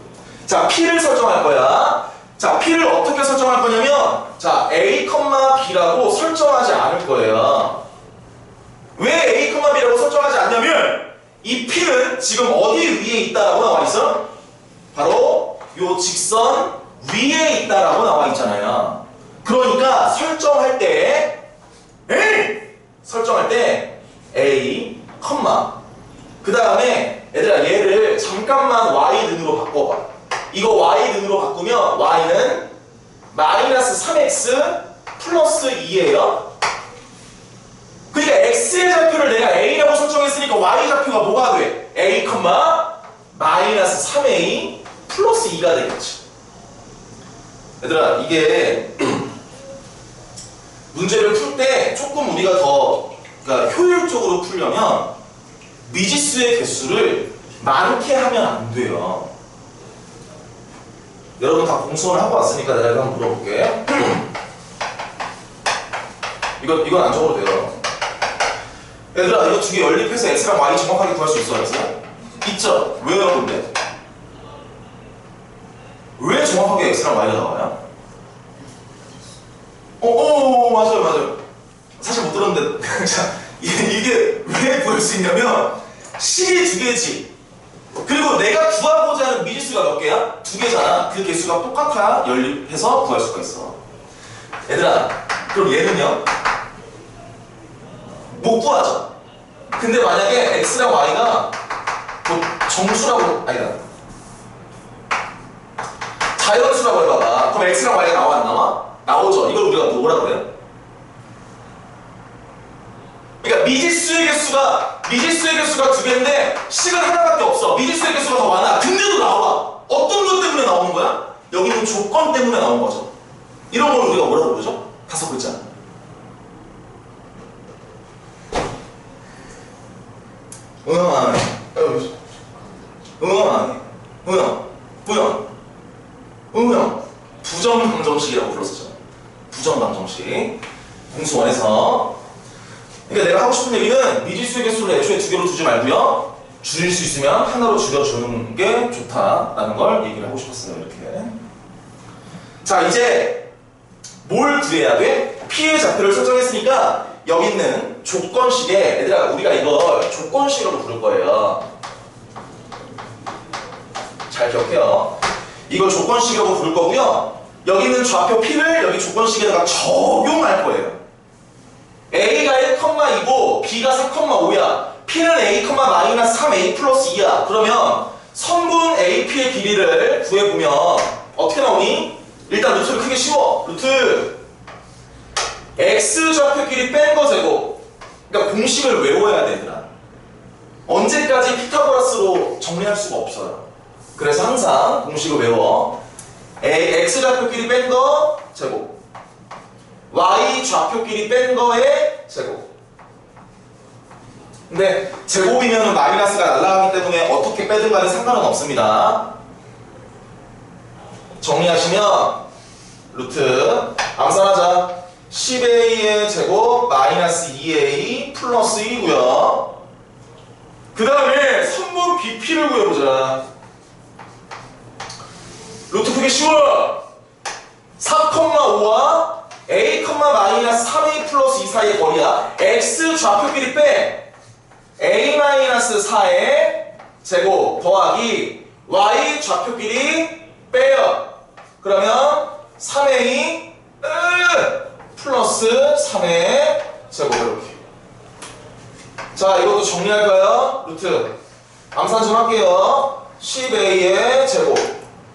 자, P를 설정할 거야. 자, P를 어떻게 설정할 거냐면 자, A, B라고 설정하지 않을 거예요. 왜 A, B라고 설정하지 않냐면 이 P는 지금 어디 위에 있다라고 나와 있어? 바로 요 직선 위에 있다라고 나와 있잖아요. 그러니까 설정할 때 A, 그 다음에 얘들아 얘를 잠깐만 Y등으로 바꿔봐. 이거 Y등으로 바꾸면 Y는 마이너스 3x 플러스 2예요. 그러니까 X의 좌표를 내가 A라고 설정했으니까 Y 좌표가 뭐가 돼? A, 마이너스 3A 플러스 2가 되겠지. 얘들아 이게 문제를 풀 때 조금 우리가 더 그러니까 효율적으로 풀려면 미지수의 개수를 많게 하면 안 돼요. 여러분 다 공수원을 하고 왔으니까 내가 이거 한번 물어볼게. 이건 안 적어도 돼요. 얘들아 이거 두 개 연립해서 x랑 y 정확하게 구할 수 있어? 있죠? 왜요 근데? 왜 정확하게 x랑 y가 나와요? 맞아요. 사실 못 들었는데 이게 왜 구할 수 있냐면 식이 두 개지. 그리고 내가 구하고자 하는 미지수가 몇 개야? 두 개잖아. 그 개수가 똑같아야 연립해서 구할 수가 있어. 얘들아 그럼 얘는요? 못 구하죠. 근데 만약에 x랑 y가 뭐 정수라고 아니다 자연수라고 해봐봐. 그럼 x랑 y가 나와 안 나와? 나오죠. 이걸 우리가 뭐라 그래요? 그러니까 미지수의 개수가 두 개인데 식은 하나밖에 없어. 미지수의 개수가 더 많아. 근데도 나와. 어떤 것 때문에 나오는 거야? 여기 있는 조건 때문에 나온 거죠. 이런 걸 우리가 뭐라고 부르죠? 5글자. 부정방정식이라고 불렀었죠. 부정방정식. 공수원에서. 그러니까 내가 하고 싶은 얘기는 미지수의 개수를 애초에 두 개로 두지 말고요. 줄일 수 있으면 하나로 줄여주는 게 좋다라는 걸 얘기를 하고 싶었어요. 이렇게. 자, 이제 뭘 구해야 돼? P의 좌표를 설정했으니까 여기 있는 조건식에 얘들아 우리가 이걸 조건식으로 부를 거예요. 잘 기억해요. 이걸 조건식이라고 부를 거고요. 여기 있는 좌표 P를 여기 조건식에다가 적용할 거예요. A가 1,2고 B가 4,5야. P는 A, 마이너스 3A 플러스 2야. 그러면 선분 AP의 길이를 구해보면 어떻게 나오니? 일단 루트를 크게 씌워. 루트 X 좌표 길이 뺀 거 제곱. 그러니까 공식을 외워야 돼, 얘들아. 언제까지 피타고라스로 정리할 수가 없어요. 그래서 항상 공식을 외워. X 좌표 길이 뺀 거 제곱, Y 좌표 길이 뺀 거의 제곱. 근데 제곱이면 마이너스가 날아가기 때문에 어떻게 빼든 간에 상관은 없습니다. 정리하시면 루트 암산하자. 10A의 제곱 마이너스 2A 플러스 1이고요. 그 다음에 선분 BP를 구해보자. 루트 크게 쉬워. 4,5와 A, 마이너스 3A 플러스 2 사이의 거리야. X 좌표 길이 빼 A 마이너스 4의 제곱 더하기 Y 좌표 길이 빼요. 그러면 3A 플러스 3의 제곱 이렇게. 자, 이것도 정리할까요? 루트 암산 좀 할게요. 10A의 제곱,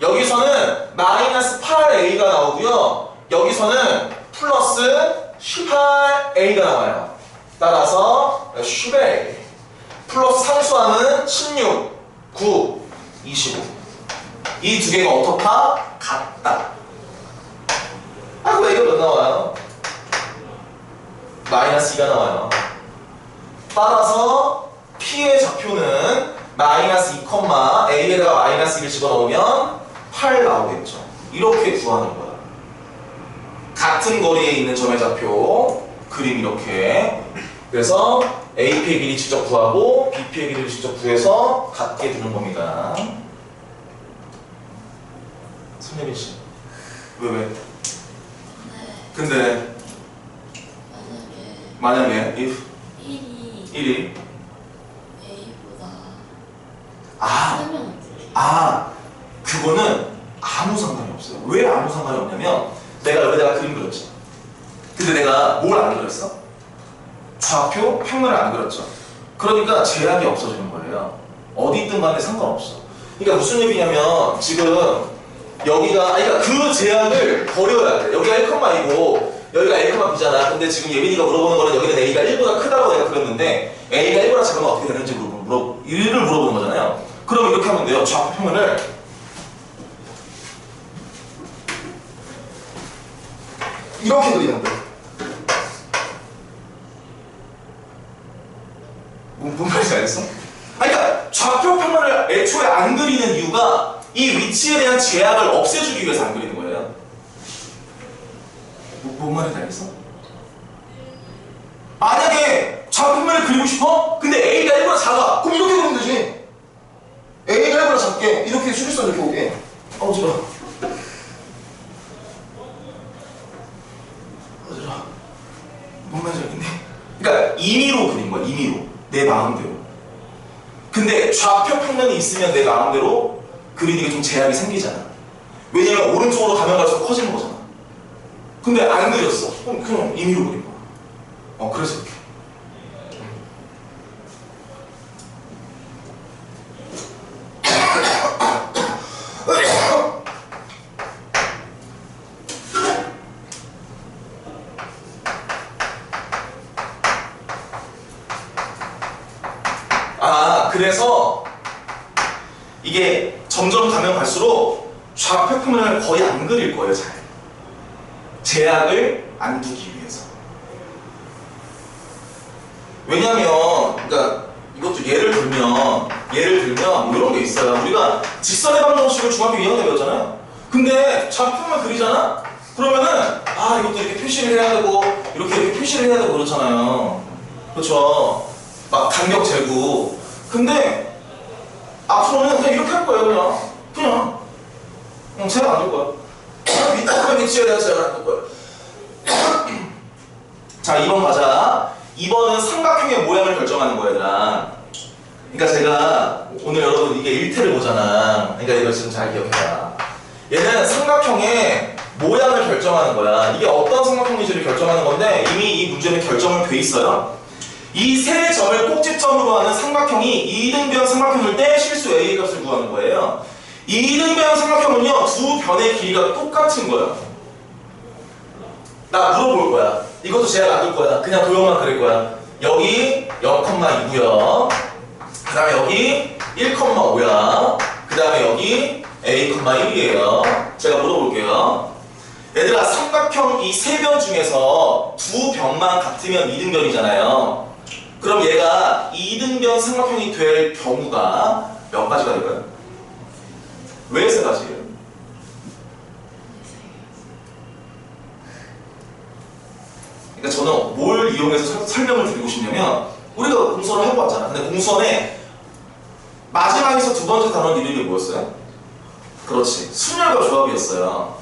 여기서는 마이너스 8A가 나오고요. 여기서는 플러스 18A가 나와요. 따라서 10A 플러스 상수함은 16, 9, 25. 이 두 개가 어떻다? 같다. 아이고, A가 몇 나와요? 마이너스 2가 나와요. 따라서 P의 좌표는 마이너스 2, A에다가 마이너스 1을 집어넣으면 8 나오겠죠. 이렇게 구하는 거야. 같은 거리에 있는 점의 좌표 그림 이렇게. 그래서 AP의 길이 직접 구하고 BP의 길이를 직접 구해서 같게 두는 겁니다. 손예빈 씨, 왜? 근데 만약에 if 1이 A보다 그거는 아무 상관이 없어요. 왜 아무 상관이 없냐면 내가 여기다가 그림 그렸지. 근데 내가 뭘 안 그렸어? 좌표, 평면을 안 그렸죠. 그러니까 제약이 없어지는 거예요. 어디 있든 간에 상관없어. 그러니까 무슨 얘기냐면 지금 여기가 그러니까 그 제약을 버려야 돼. 여기가 1,2고 여기가 A,B잖아. 근데 지금 예빈이가 물어보는 거는 여기는 A가 1보다 크다고 내가 그렸는데 A가 1보다 작으면 어떻게 되는지 이를 물어보는 거잖아요. 그럼 이렇게 하면 돼요. 좌표 평면을 이렇게 그리는 거예요. 뭔 말인지 알겠어? 그러니까 좌표 평면을 애초에 안 그리는 이유가 이 위치에 대한 제약을 없애주기 위해서 안 그리는 거예요. 뭔 말인지 알겠어? 만약에 좌표 평면을 그리고 싶어? 근데 A가 1보다 작아. 그럼 이렇게 그리면 되지. A가 1보다 작게 이렇게 수직선 이렇게 오게. 어지러워. 뭔 말인지 알겠네. 그러니까 임의로 그린 거야. 임의로. 내 마음대로. 근데 좌표 평면이 있으면 내 마음대로 그리는 게 좀 제약이 생기잖아. 왜냐면 오른쪽으로 가면 갈수록 커지는 거잖아. 근데 안 그렸어. 그럼 그냥 임의로 그린 거야. 그래서 이렇게. 그래서 이게 점점 가면 갈수록 좌표 평면을 거의 안 그릴 거예요. 잘. 제약을 안 두기 위해서. 왜냐면 그러니까 이것도 예를 들면 뭐 이런 게 있어요. 우리가 직선의 방정식을 중학교 2학년 때 배웠잖아요. 근데 좌표 평면 그리잖아? 그러면은 이것도 이렇게 표시를 해야 되고 이렇게 표시를 해야 되고 그렇잖아요. 그렇죠? 막 간격 재고. 근데 앞으로는 그냥 이렇게 할 거예요. 그냥 제가 안 줄 거야. 밑에 위치에 대해서 제가 안 줄 거예요. 자, 2번 가자. 2번은 삼각형의 모양을 결정하는 거야, 얘들아. 그러니까 제가 오늘 여러분 이게 1태를 보잖아. 그러니까 이걸 지금 잘 기억해봐. 얘는 삼각형의 모양을 결정하는 거야. 이게 어떤 삼각형인지를 결정하는 건데 이미 이 문제는 결정은 돼 있어요. 이 세 점을 꼭지점으로 구하는 삼각형이 이등변 삼각형일 때 실수 A 값을 구하는 거예요. 이등변 삼각형은요, 두 변의 길이가 똑같은 거야. 나 물어볼 거야. 이것도 제가 놔둘 거야. 그냥 도형만 그릴 거야. 여기 0,2고요. 그 다음에 여기 1,5야. 그 다음에 여기 A,1이에요. 제가 물어볼게요. 얘들아, 삼각형 이 세 변 중에서 두 변만 같으면 이등변이잖아요. 그럼 얘가 이등변 삼각형이 될 경우가 몇 가지가 될까요? 왜 세 가지예요? 그러니까 저는 뭘 이용해서 설명을 드리고 싶냐면, 우리가 공수원을 하고 왔잖아. 근데 공수원에 마지막에서 두 번째 단원 이름이 뭐였어요? 그렇지, 순열과 조합이었어요.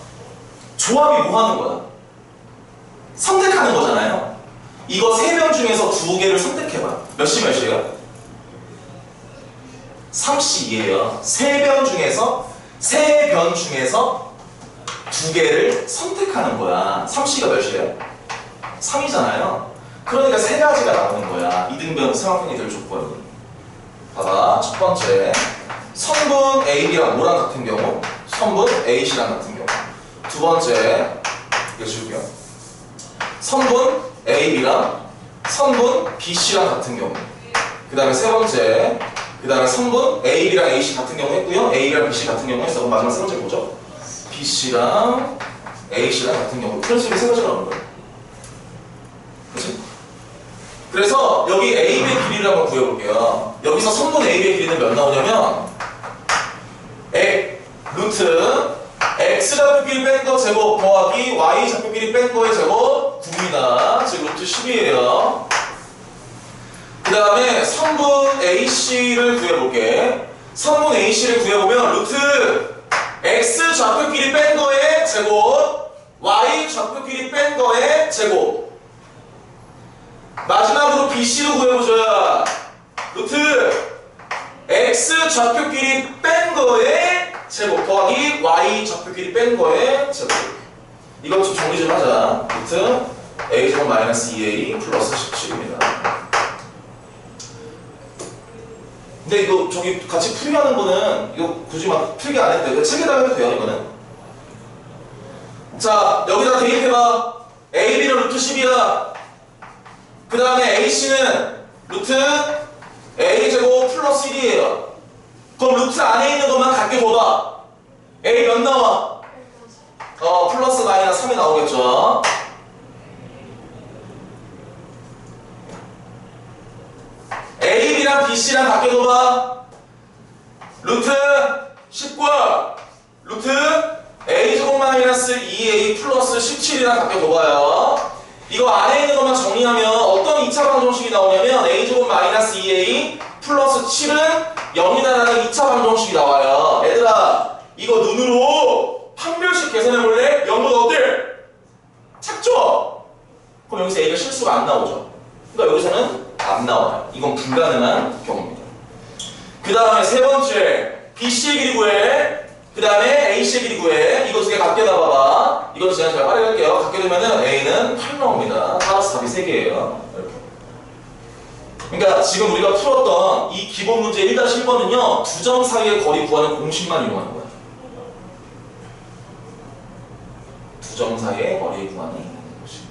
조합이 뭐 하는 거야? 선택하는 거잖아요. 이거 세 변 중에서 두 개를 선택해봐. 몇 시 몇 시예요? 3시2예요. 세 변 중에서 두 개를 선택하는 거야. 3시가 몇 시예요? 3이잖아요. 그러니까 세 가지가 나오는 거야. 이등변 삼각형이 될 조건이. 봐봐. 첫 번째, 선분 AB랑 뭐랑 같은 경우? 선분 AC랑 같은 경우. 두 번째, 이거 줄게요. 선분 AB랑 선분 BC랑 같은 경우. 그 다음에 세 번째, 그 다음에 선분 AB랑 AC 같은 경우 했고요. AB랑 BC 같은 경우 했어. 마지막 세 번째 뭐죠? BC랑 AC랑 같은 경우. 그래서 이게 세 가지가 나오는 거예요. 그치? 그래서 여기 AB의 길이를 한번 구해볼게요. 여기서 선분 AB의 길이는 몇 나오냐면 루트 X 좌표끼리 뺀 거 제곱 더하기 Y 좌표끼리 뺀 거의 제곱 9입니다. 즉 루트 10이에요. 그 다음에 선분 AC를 구해볼게. 선분 AC를 구해보면 루트 X 좌표끼리 뺀 거의 제곱 Y 좌표끼리 뺀 거의 제곱. 마지막으로 BC로 구해보자. 루트 X 좌표끼리 뺀 거의 제곱 더하기 Y 좌표끼리 뺀 거의 제곱. 이것 좀 정리 좀 하자. 루트 A제곱 마이너스 2A 플러스 17입니다. 근데 이거 저기 같이 풀이 하는 거는 이거 굳이 막 풀기 안 해도 돼요. 책에다가 해도 돼요, 이거는. 자, 여기다 대입해봐. AB는 루트 10이야. 그 다음에 AC는 루트 A제곱 플러스 1이에요. 그럼 루트 안에 있는 것만 갖게 줘봐. A 몇 나와? 플러스 마이너스 3이 나오겠죠. AB랑 BC랑 갖게 줘봐. 루트 10과 루트 A제곱 마이너스 2A 플러스 17이랑 갖게 줘봐요. 이거 안에 있는 것만 정리하면 어떤 2차 방정식이 나오냐면 A제곱 마이너스 2A 플러스 7은 0이다라는 2차 방정식이 나와요. 얘들아, 이거 눈으로 판별식 계산해볼래? 0보다 어때? 작죠? 그럼 여기서 A가 실수가 안 나오죠. 그러니까 여기서는 안 나와요. 이건 불가능한 경우입니다. 그 다음에 세 번째, BC의 길이 구해. 그 다음에 AC의 길이 구해. 이거 두 개 갖게 놔봐봐. 이것도 제가 잘 빠르게 할게요. 갖게 되면은 A는 8 나옵니다. 따라서 답이 3개예요. 이렇게. 그러니까 지금 우리가 풀었던 이 기본 문제 1-1번은요, 두 점 사이의 거리 구하는 공식만 이용하는 거야. 두 점 사이의 거리 구하는 공식.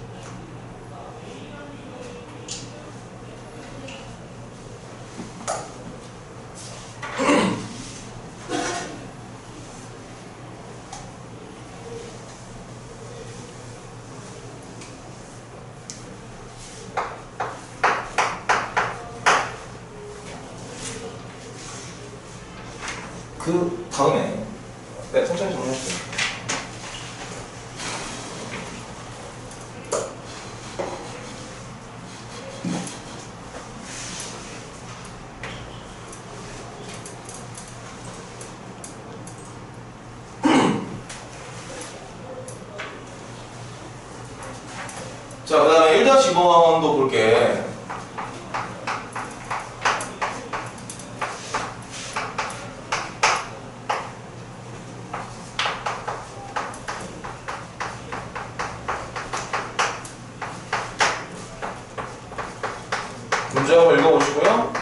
그 다음에 천천히 정리해주세요. 자, 그 다음에 1-2번도 볼게. 문제 한번 읽어보시고요.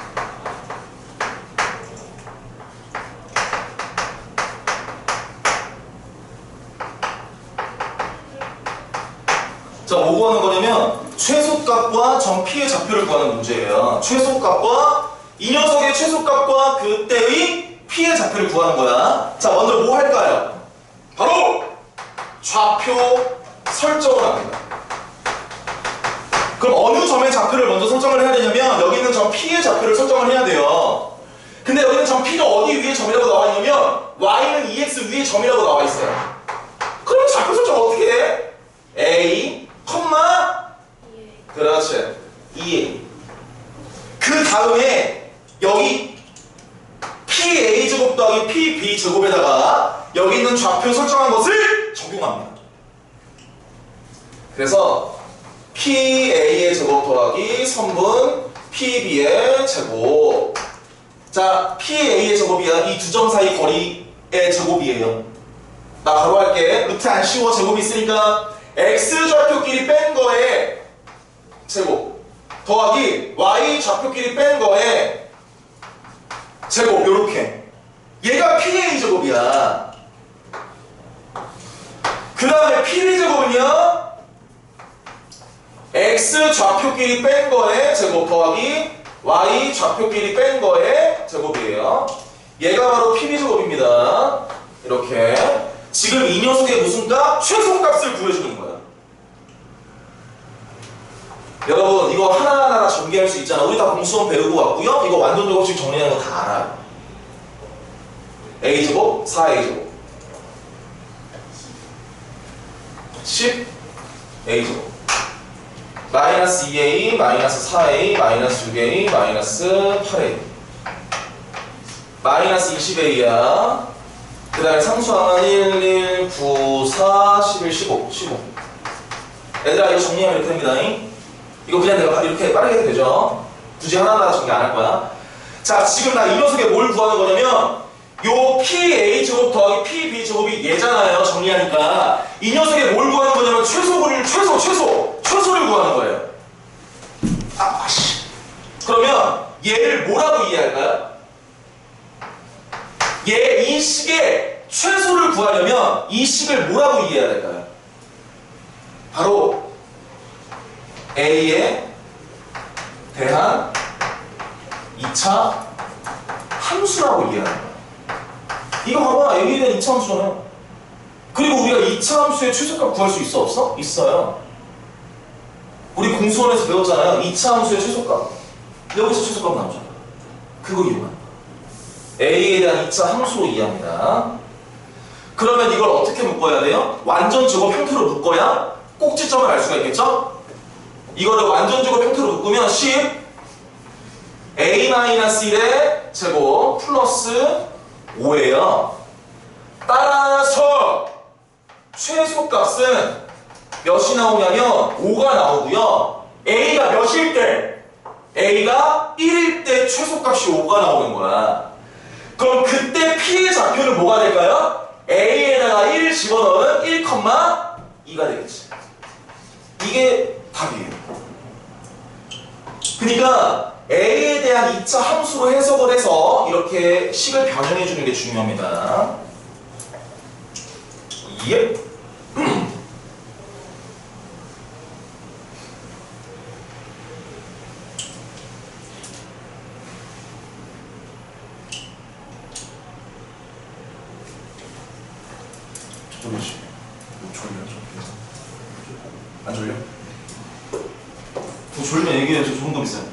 P의 좌표를 구하는 문제예요. 최소값과 이 녀석의 최소값과 그때의 P의 좌표를 구하는 거야. 자, 먼저 뭐 할까요? 바로 좌표 설정을 합니다. 그럼 어느 점의 좌표를 먼저 설정을 해야 되냐면 여기 있는 점 P의 좌표를 설정을 해야 돼요. 근데 여기 있는 점 P가 어디 위에 점이라고 나와 있냐면 Y는 EX 위에 점이라고 나와 있어요. 그러면 좌표 설정 어떻게 해? A, 그렇지. EA. 그 다음에 여기 PA제곱 더하기 PB제곱에다가 여기 있는 좌표 설정한 것을 적용합니다. 그래서 PA의 제곱 더하기 3분 PB의 제곱. 자, PA의 제곱이야. 이 두 점 사이 거리의 제곱이에요. 나 바로 할게. 루트 안 씌워. 제곱이 있으니까 X 좌표끼리 뺀 거에 제곱 더하기 Y 좌표끼리 뺀 거에 제곱. 요렇게 얘가 PA 제곱이야. 그 다음에 PB 제곱은요 X 좌표끼리 뺀 거에 제곱 더하기 Y 좌표끼리 뺀 거에 제곱이에요. 얘가 바로 PB 제곱입니다. 이렇게 지금 이 녀석의 무슨 값? 최소값을 구해주는 거야. 여러분 이거 하나하나 전개할 수 있잖아. 우리 다 공수원 배우고 왔고요. 이거 완전 제곱식 정리하는 거 다 알아요. A제곱, 4A제곱 10 A제곱 마이너스 2A, 마이너스 4A, 마이너스 6A, 마이너스 8A 마이너스 20A야. 그 다음에 상수항은 1, 1, 9, 4, 11, 15 얘들아 이거 정리하면 이렇게 됩니다. 이거 그냥 내가 이렇게 빠르게 해도 되죠. 굳이 하나하나 정리 안 할 거야. 자, 지금 나 이 녀석에 뭘 구하는 거냐면 요 PA제곱 더하기 PB제곱이 얘잖아요. 정리하니까 이 녀석에 뭘 구하는 거냐면 최소를 구하는 거예요. 그러면 얘를 뭐라고 이해할까요? 이 식의 최소를 구하려면 이 식을 뭐라고 이해해야 될까요? 바로 A에 대한 2차 함수라고 이해하는 거야. 이거 봐봐. A에 대한 2차 함수잖아요. 그리고 우리가 2차 함수의 최소값 구할 수 있어 없어? 있어요. 우리 공수원에서 배웠잖아요. 2차 함수의 최소값. 여기서 최소값 나오잖아. 그거 이용한 거야. A에 대한 2차 함수로 이해합니다. 그러면 이걸 어떻게 묶어야 돼요? 완전 제곱 형태로 묶어야 꼭지점을 알 수가 있겠죠? 이거를 완전 제곱 형태로 묶으면 10 A-1의 제곱 플러스 5예요. 따라서 최소값은 몇이 나오냐면 5가 나오고요. A가 몇일 때? A가 1일 때 최소값이 5가 나오는 거야. 그럼 그때 P의 좌표는 뭐가 될까요? A에다가 1을 집어넣으면 1,2가 되겠지. 이게 답이에요. 그러니까 A에 대한 2차 함수로 해석을 해서 이렇게 식을 변형해 주는 게 중요합니다. 예. 안 졸려? 더 졸리면 얘기해. 저 좋은 거 있어요.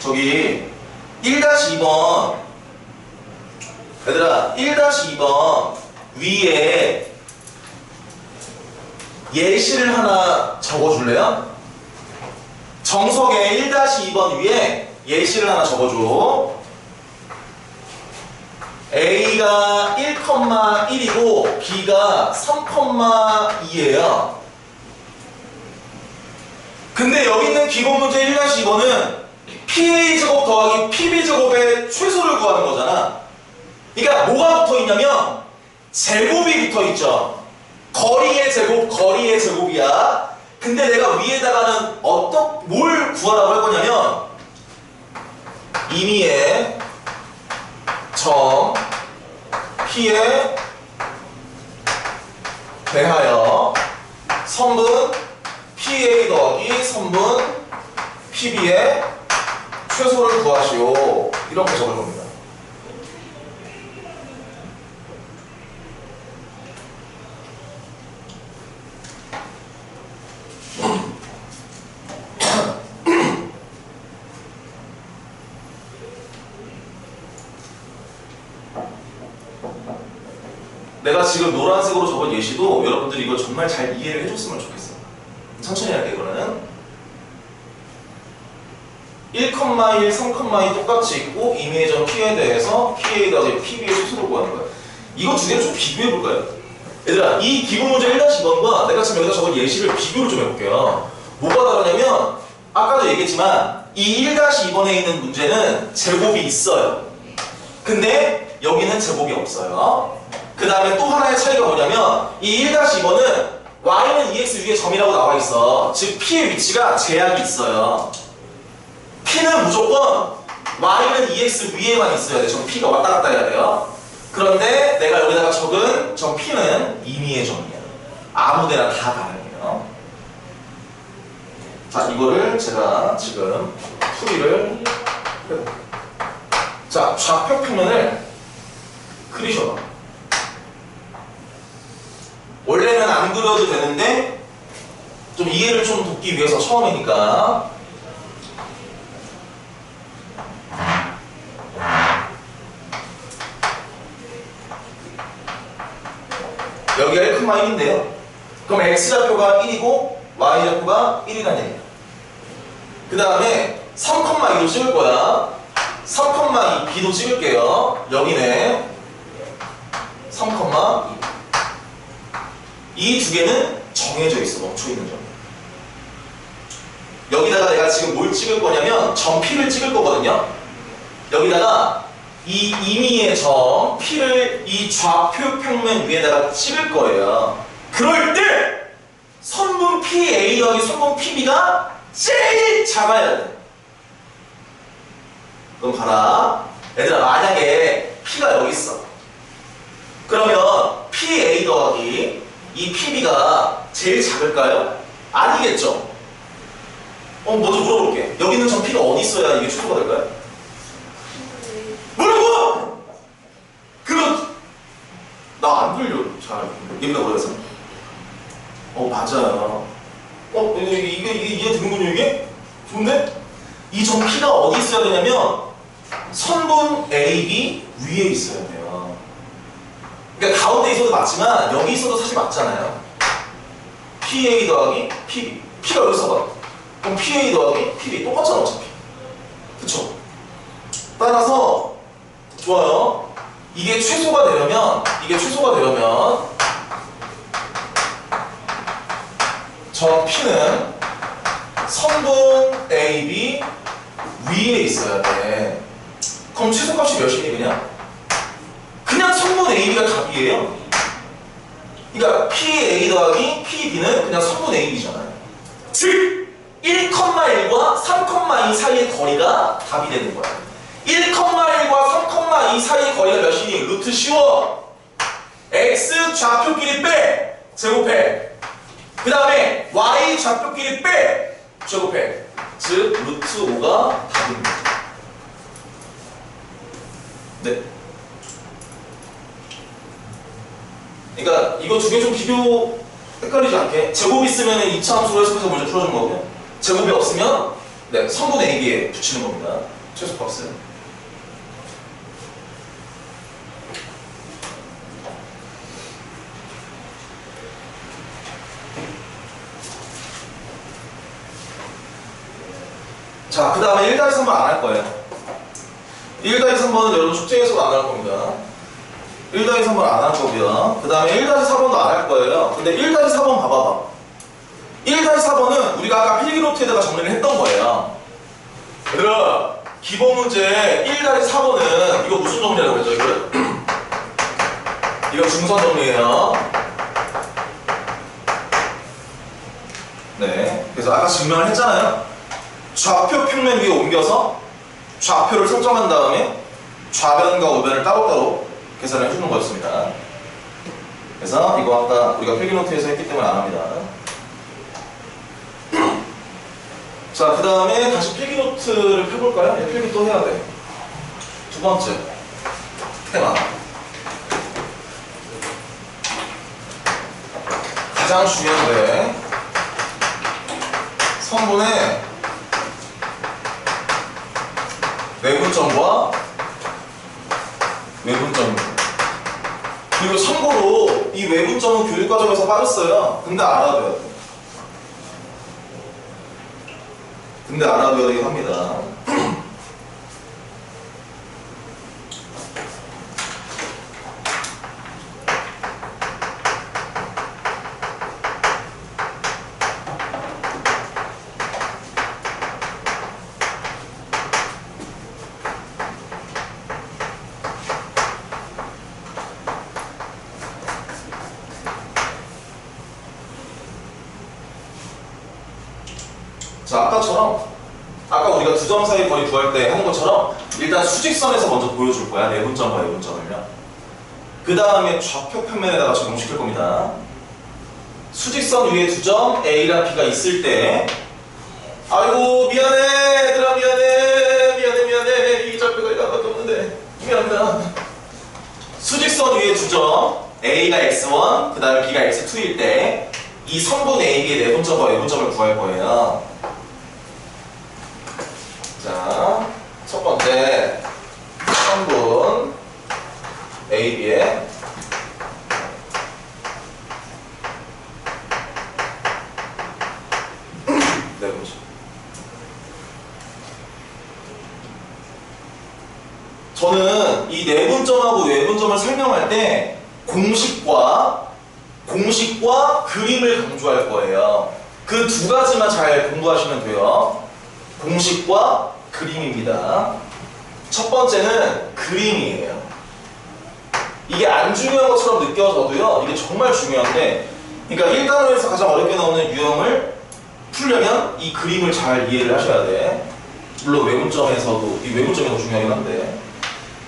저기 1-2번 얘들아 1-2번 위에 예시를 하나 적어줄래요? 정석의 1-2번 위에 예시를 하나 적어줘. A가 1,1이고 B가 3,2예요. 근데 여기 있는 기본 문제 1-2번은 PA제곱 더하기 PB제곱의 최소를 구하는 거잖아. 그러니까 뭐가 붙어있냐면 제곱이 붙어있죠. 거리의 제곱, 거리의 제곱이야. 근데 내가 위에다가는 뭘 구하라고 할 거냐면 임의의 점 P에 대하여 선분 PA 더하기 선분 PB의 최소를 구하시오. 이렇게 적을 겁니다. 내가 지금 노란색으로 적은 예시도 여러분들이 이거 정말 잘 이해를 해줬으면 좋겠어요. 천천히 할게요. 이거는 1,1, 3,2 똑같이 있고 임의의 점 P에 대해서 PA 더하기 PB의 수수를 구하는 거예요. 이거 두 개를 좀 비교해볼까요? 얘들아, 이 기본 문제 1-2번과 내가 지금 여기다 적은 예시를 비교를 좀 해볼게요. 뭐가 다르냐면 아까도 얘기했지만 이 1-2번에 있는 문제는 제곱이 있어요. 근데 여기는 제곱이 없어요. 그 다음에 또 하나의 차이가 뭐냐면 이 1-2번은 y는 2x 위에 점이라고 나와 있어. 즉 p의 위치가 제약이 있어요. p는 무조건 y는 2x 위에만 있어야 돼. 점 p가 왔다 갔다 해야 돼요. 그런데 내가 여기다가 적은 점 p는 임의의 점이야. 아무데나 다 가능해요. 자, 이거를 제가 지금 풀이를 해볼게요. 자, 좌표 평면을 그리셔봐. 원래는 안 그려도 되는데 좀 이해를 좀 돕기 위해서 처음이니까 여기가 1,1인데요. 그럼 x좌표가 1이고 y좌표가 1이라는 얘기야. 그 다음에 3,2도 찍을 거야. 3,2 b도 찍을게요. 여기네 3,2 이 두 개는 정해져 있어. 멈춰있는 점. 여기다가 내가 지금 뭘 찍을 거냐면 점 P를 찍을 거거든요. 여기다가 이 임의의 점 P를 이 좌표 평면 위에다가 찍을 거예요. 그럴 때 선분 PA 더하기 선분 PB가 제일 작아야 돼. 그럼 봐라. 얘들아, 만약에 P가 여기 있어. 그러면 PA 더하기 이 PB가 제일 작을까요? 아니겠죠? 먼저 물어볼게. 여기 있는 점 P가 어디 있어야 이게 최소가 될까요? 뭐라고? 그거 나 안 들려. 잘. 얘보다 뭐라서? 맞아요. 이게 이해되는군요, 이게? 좋은데? 이 점 P가 어디 있어야 되냐면 선분 AB 위에 있어야 돼요. 그러니까 가운데 있어도 맞지만 여기 있어도 사실 맞잖아요. PA 더하기 PB. P가 여기서 봐. 그럼 PA 더하기 PB 똑같잖아 어차피. 그쵸? 따라서 좋아요. 이게 최소가 되려면 점 P는 선분 AB 위에 있어야 돼. 그럼 최소값이 몇이니 그냥? 그냥 선분 AB가 답이에요. 그러니까 PA 더하기 PB는 그냥 선분 AB잖아요. 즉 1,1과 3,2 사이의 거리가 답이 되는 거야. 1,1과 3,2 사이의 거리가 몇이니? 루트 씌워. X 좌표끼리 빼. 제곱해. 그 다음에 Y 좌표끼리 빼. 제곱해. 즉 루트 5가 답입니다. 네. 그러니까 이거 두 개 좀 비교 헷갈리지 않게 제곱 있으면 2차 함수로 해석해서 먼저 풀어주는 거고요. 제곱이 없으면 네, 선분 AB에 붙이는 겁니다. 최소값은. 자, 그 다음에 1-3번 안 할 거예요. 1-3번은 여러분 숙제에서도 안 할 겁니다. 1-3번 안 할 거고요. 그 다음에 1-4번도 안 할 거예요. 근데 1-4번 봐봐봐. 1-4번은 우리가 아까 필기노트에다가 정리를 했던 거예요. 얘들아, 기본 문제 1-4번은 이거 무슨 정리라고 했죠, 이거를? 이거 중선 정리예요. 네. 그래서 아까 증명을 했잖아요. 좌표 평면 위에 옮겨서 좌표를 설정한 다음에 좌변과 우변을 따로따로 계산을 해주는 거였습니다. 그래서 이거 아까 우리가 필기노트에서 했기 때문에 안 합니다. 자, 그 다음에 다시 필기노트를 펴볼까요? 예, 필기 또 해야 돼. 두 번째 테마. 가장 중요한데 성분의 외분점과 외분점입니다. 그리고 참고로 이 외분점은 교육과정에서 빠졌어요. 근데 알아둬야 돼. 근데 알아둬야 되긴 합니다. 자, 아까 우리가 두 점 사이 거리 구할 때 하는 것처럼 일단 수직선에서 먼저 보여줄 거야. 내분점과 외분점을요. 그 다음에 좌표 평면에다가 적용시킬 겁니다. 수직선 위에 두 점 A랑 B가 있을 때 아이고 미안해 얘들아 미안해 이 좌표가 이거밖에 없는데 미안합니다. 수직선 위에 두 점 A가 x1 그 다음에 B가 x2일 때 이 성분 AB의 내분점과 외분점을 구할 거예요. 자, 첫 번째 성분 AB의 내분점. 저는 이 내분점하고 외분점을 설명할 때 공식과 그림을 강조할 거예요. 그 두 가지만 잘 공부하시면 돼요. 공식과 그림입니다. 첫 번째는 그림이에요. 이게 안 중요한 것처럼 느껴져도요, 이게 정말 중요한데, 그러니까 1단원에서 가장 어렵게 나오는 유형을 풀려면 이 그림을 잘 이해를 하셔야 돼. 물론 외분점에서도, 이 외분점이 더 중요하긴 한데.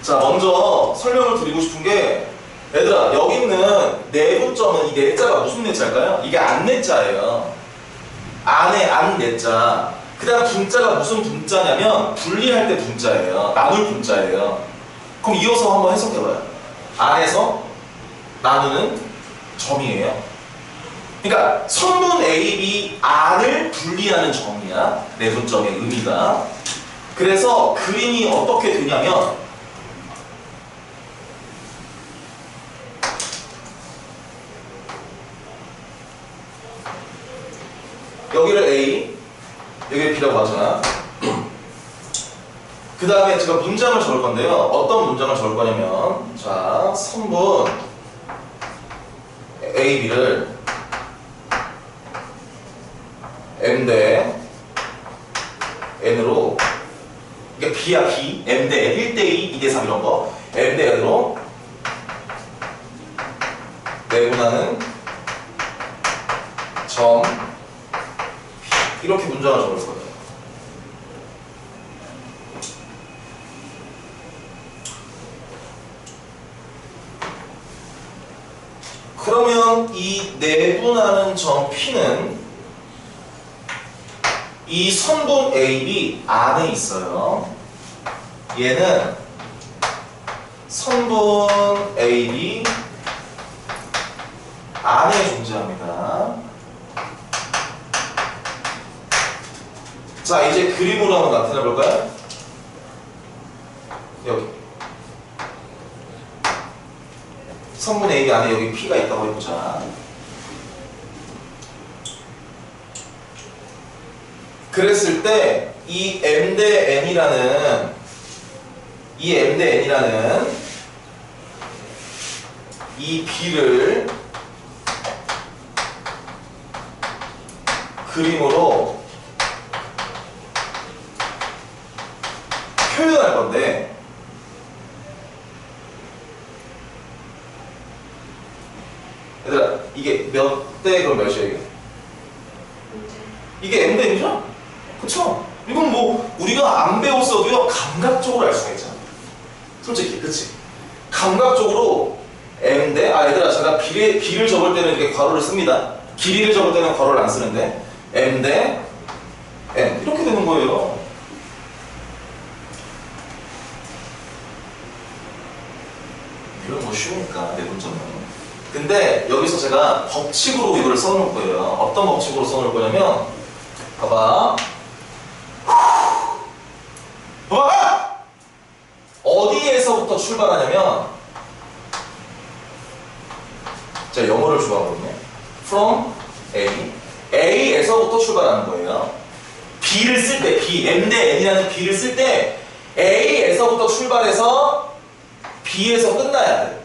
자, 먼저 설명을 드리고 싶은 게, 얘들아, 여기 있는 내분점은 이 내자가 무슨 내자일까요? 이게 안내자예요. 안 내자. 그 다음 분자가 무슨 분자냐면 분리할 때 분자예요. 나눌 분자예요. 그럼 이어서 한번 해석해봐요. 안에서 나누는 점이에요. 그러니까 성분 A, B 안을 분리하는 점이야. 내분점의 의미가. 그래서 그림이 어떻게 되냐면 여기를 A, 여기를 B라고 하잖아. 그 다음에 제가 문장을 적을 건데요. 어떤 문장을 적을 거냐면, 자, 성분 A, B를 M 대 N으로, 이게 B야, B. M 대 N, 1대 2, 2대 3 이런 거. M 대 N으로 내분하는 점, 이렇게 문장을 적을 거예요. 그러면 이 내분하는 점 P는 이 성분 AB 안에 있어요. 얘는 성분 AB 안에 존재합니다. 자, 이제 그림으로 한번 나타내 볼까요? 여기 성분 AB 안에 여기 P가 있다고 해보자. 그랬을 때 이 M 대 N이라는 이 B를 그림으로 표현할 건데, 얘들아, 이게 몇 대 그럼 몇이야 이게? 이게 M 대 N이죠? 그쵸? 이건 뭐 우리가 안 배웠어도요 감각적으로 알 수가 있잖아. 솔직히 그치? 감각적으로 m인데 얘들아 제가 b를 적을 때는 이렇게 괄호를 씁니다. 길이를 적을 때는 괄호를 안 쓰는데 m 대 n 이렇게 되는 거예요. 이건 뭐 쉬우니까 내분점은. 근데 여기서 제가 법칙으로 이걸 써놓을 거예요. 어떤 법칙으로 써놓을 거냐면 봐봐. 봐봐! 어디에서부터 출발하냐면 제가 영어를 좋아하거든요. From A에서부터 출발하는 거예요. B를 쓸 때, M 대 N이라는 B를 쓸 때 A에서부터 출발해서 B에서 끝나야 돼.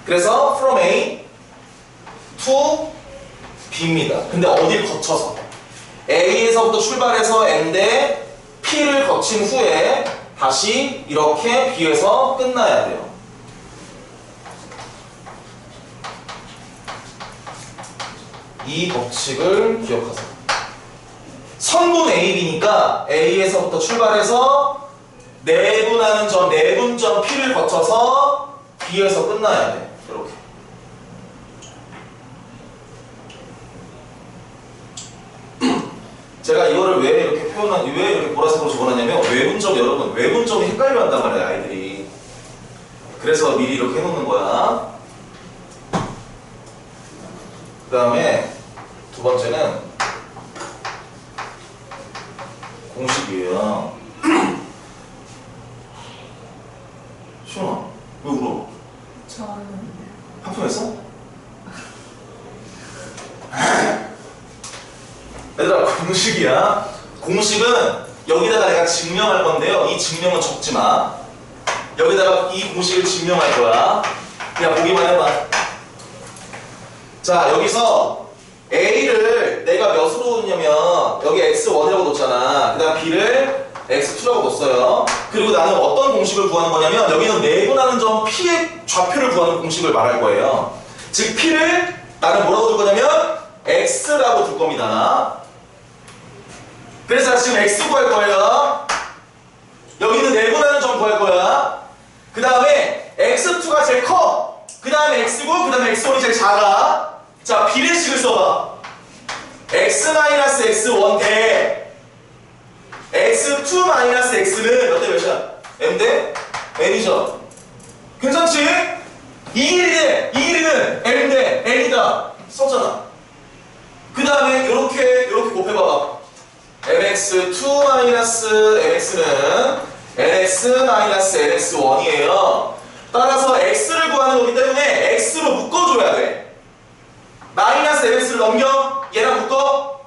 그래서 from A to B입니다. 근데 어딜 거쳐서 A에서부터 출발해서 N 대 P를 거친 후에 다시 이렇게 B에서 끝나야 돼요. 이 법칙을 기억하세요. 선분 AB니까 A에서부터 출발해서 내분하는 점, 내분점 P를 거쳐서 B에서 끝나야 돼. 이렇게. 제가 이거를 왜 이렇게 왜 이렇게 보라색으로 적어놨냐면 외분점 여러분, 외분점이 헷갈려 한단 말이에요, 아이들이. 그래서 미리 이렇게 해놓는 거야. 그 다음에 두 번째는 공식이에요. 시원아, 왜 울어? 저는 하품했어? 얘들아, 공식이야. 공식은 여기다가 내가 증명할 건데요. 이 증명은 적지 마. 여기다가 이 공식을 증명할 거야. 그냥 보기만 해봐. 자, 여기서 A를 내가 몇으로 놓냐면 여기 X1이라고 놓잖아. 그 다음 B를 X2라고 놓았어요. 그리고 나는 어떤 공식을 구하는 거냐면 여기는 내분하는 점 P의 좌표를 구하는 공식을 말할 거예요. 즉 P를 나는 뭐라고 둘 거냐면 X라고 둘 겁니다. 그래서 나 지금 X 구할 거예요. 여기는 내분하는 점 구할 거야. 그 다음에 X2가 제일 커. 그 다음에 X고 그 다음에 X1이 제일 작아. 자, 비례식을 써봐. X-X1 대 X2-X는 몇 대 몇이야? M 대 N이죠. 괜찮지? 이 길이는 M 대 N이다. 썼잖아. 그 다음에 이렇게 곱해봐봐. mx2-mx는 nx-nx1이에요. 따라서 x를 구하는 거기 때문에 x로 묶어줘야 돼. 마이너스 mx를 넘겨 얘랑 묶어.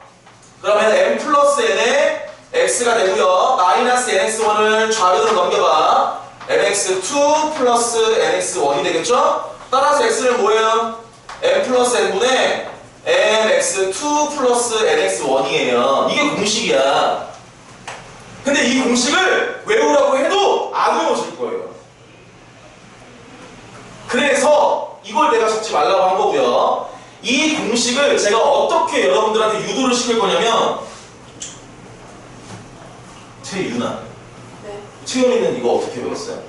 그러면 m 플러스 n에 x가 되고요. 마이너스 nx1을 좌변으로 넘겨봐. mx2 플러스 nx1이 되겠죠? 따라서 x는 뭐예요? m 플러스 n분의 mx2 플러스 nx1이에요. 이게 공식이야. 근데 이 공식을 외우라고 해도 안 외워질 거예요. 그래서 이걸 내가 적지 말라고 한 거고요. 이 공식을 제가 어떻게 여러분들한테 유도를 시킬 거냐면 최유나, 네. 채연이는 이거 어떻게 배웠어요?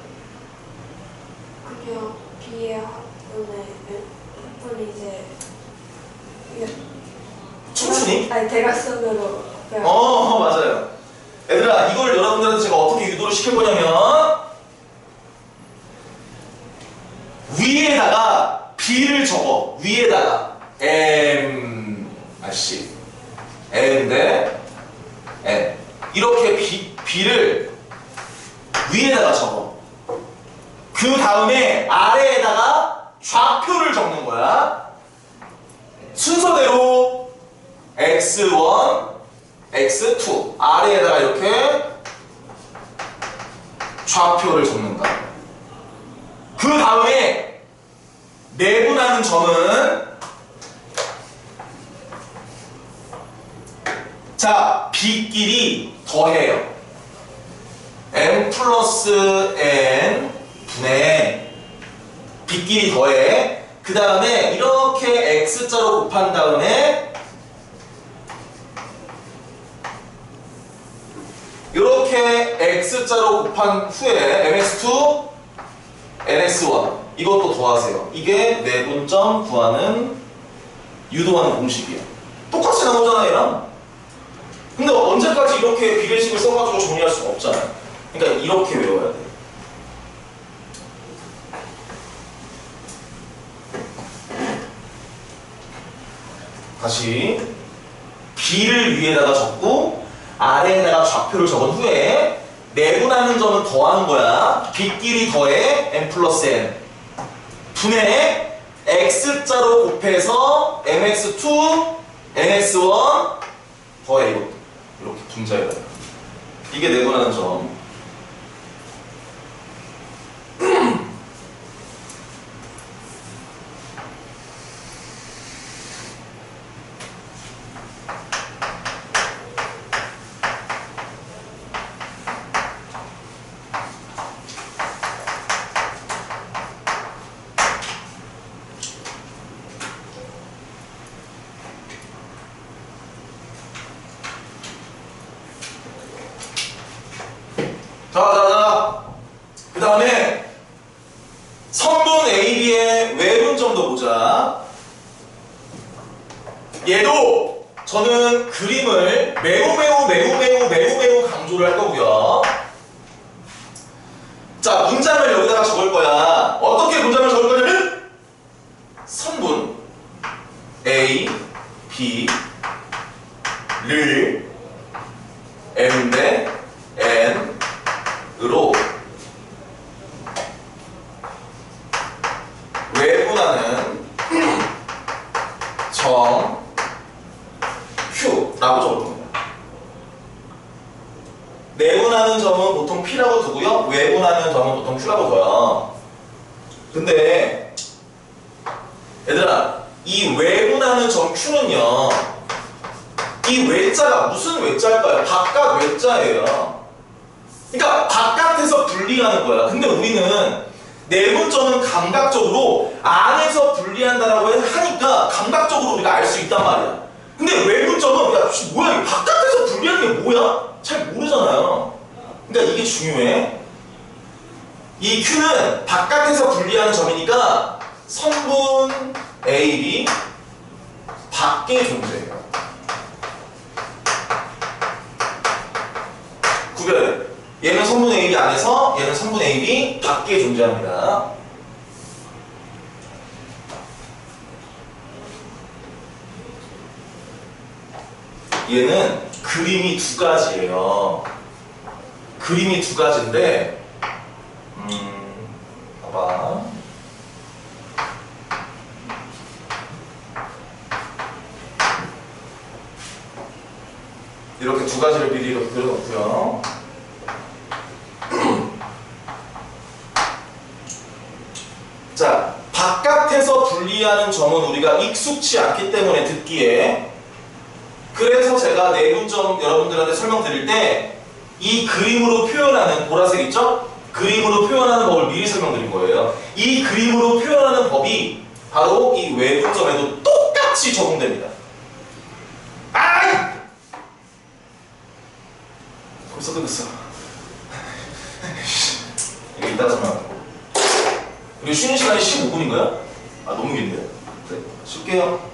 그냥 B의 학분에 학분이 이제 춤추니? 아니 대각선으로 그냥 맞아요. 얘들아, 이걸 여러분들한테 제가 어떻게 유도를 시킬 거냐면 위에다가 B를 적어. 위에다가 M N인데 N 이렇게 B를 위에다가 적어. 그 다음에 아래에다가 좌표를 적는 거야. 순서대로 X1, X2 아래에다가 이렇게 좌표를 적는다. 그 다음에 내분하는 점은 자, B끼리 더해요. M 플러스 N 분의 B끼리 더해. 그 다음에 이렇게 X자로 곱한 다음에 x자로 곱한 후에 mx2 ns1 이것도 더하세요. 이게 내분점 구하는 유도하는 공식이에요. 똑같이 나오잖아 얘랑. 근데 언제까지 이렇게 비례식을 써가지고 정리할 수가 없잖아요. 그러니까 이렇게 외워야 돼. 다시 b를 위에다가 적고 아래에다가 좌표를 적은 후에 내분하는 점은 더하는 거야. b끼리 더해 n 플러스 n 분의 x자로 곱해서 mx2 ns1 더해 이것도 이렇게 분자에다가 이게 내분하는 점. 자. 그 다음에 선분 AB의 외분점도 보자. 얘도 저는 그림을 매우 강조를 할 거고요. 자, 문장을 여기다가 적을 거야. 어떻게 문장을 적을 거냐면 선분 A, B를 M대 N으로 외분하는 점 Q라고 적을 겁니다. 내분하는 점은 보통 P라고 두고요. 외분하는 점은 보통 Q라고 둬요. 근데 얘들아, 이 외분하는 점 Q는요, 이 외자가 무슨 외자일까요? 바깥 외자예요. 그러니까 바깥에서 분리하는 거야. 근데 우리는 내분점은 감각적으로 안에서 분리한다라고 하니까 감각적으로 우리가 알 수 있단 말이야. 근데 외분점은 야 뭐야 이거 바깥에서 분리하는 게 뭐야? 잘 모르잖아요. 그러니까 이게 중요해. 이 Q는 바깥에서 분리하는 점이니까 선분 A, B 밖에 존재해요. 구별해. 얘는 선분 A, B 안에서, 얘는 선분 A, B 밖에 존재합니다. 얘는 그림이 두 가지예요. 그림이 두 가지인데, 봐봐. 이렇게 두 가지를 미리 이렇게 그려놓고요. 자, 바깥에서 분리하는 점은 우리가 익숙치 않기 때문에 듣기에, 그래서 제가 내분점 여러분들한테 설명드릴 때 이 그림으로 표현하는 보라색 있죠? 그림으로 표현하는 법을 미리 설명드린 거예요. 이 그림으로 표현하는 법이 바로 이 외분점에도 똑같이 적용됩니다. 아이! 벌써 끝났어. 이거 이따 설명할게요. 우리 쉬는 시간이 15분인가요? 아, 너무 긴데요? 그래, 쉴게요.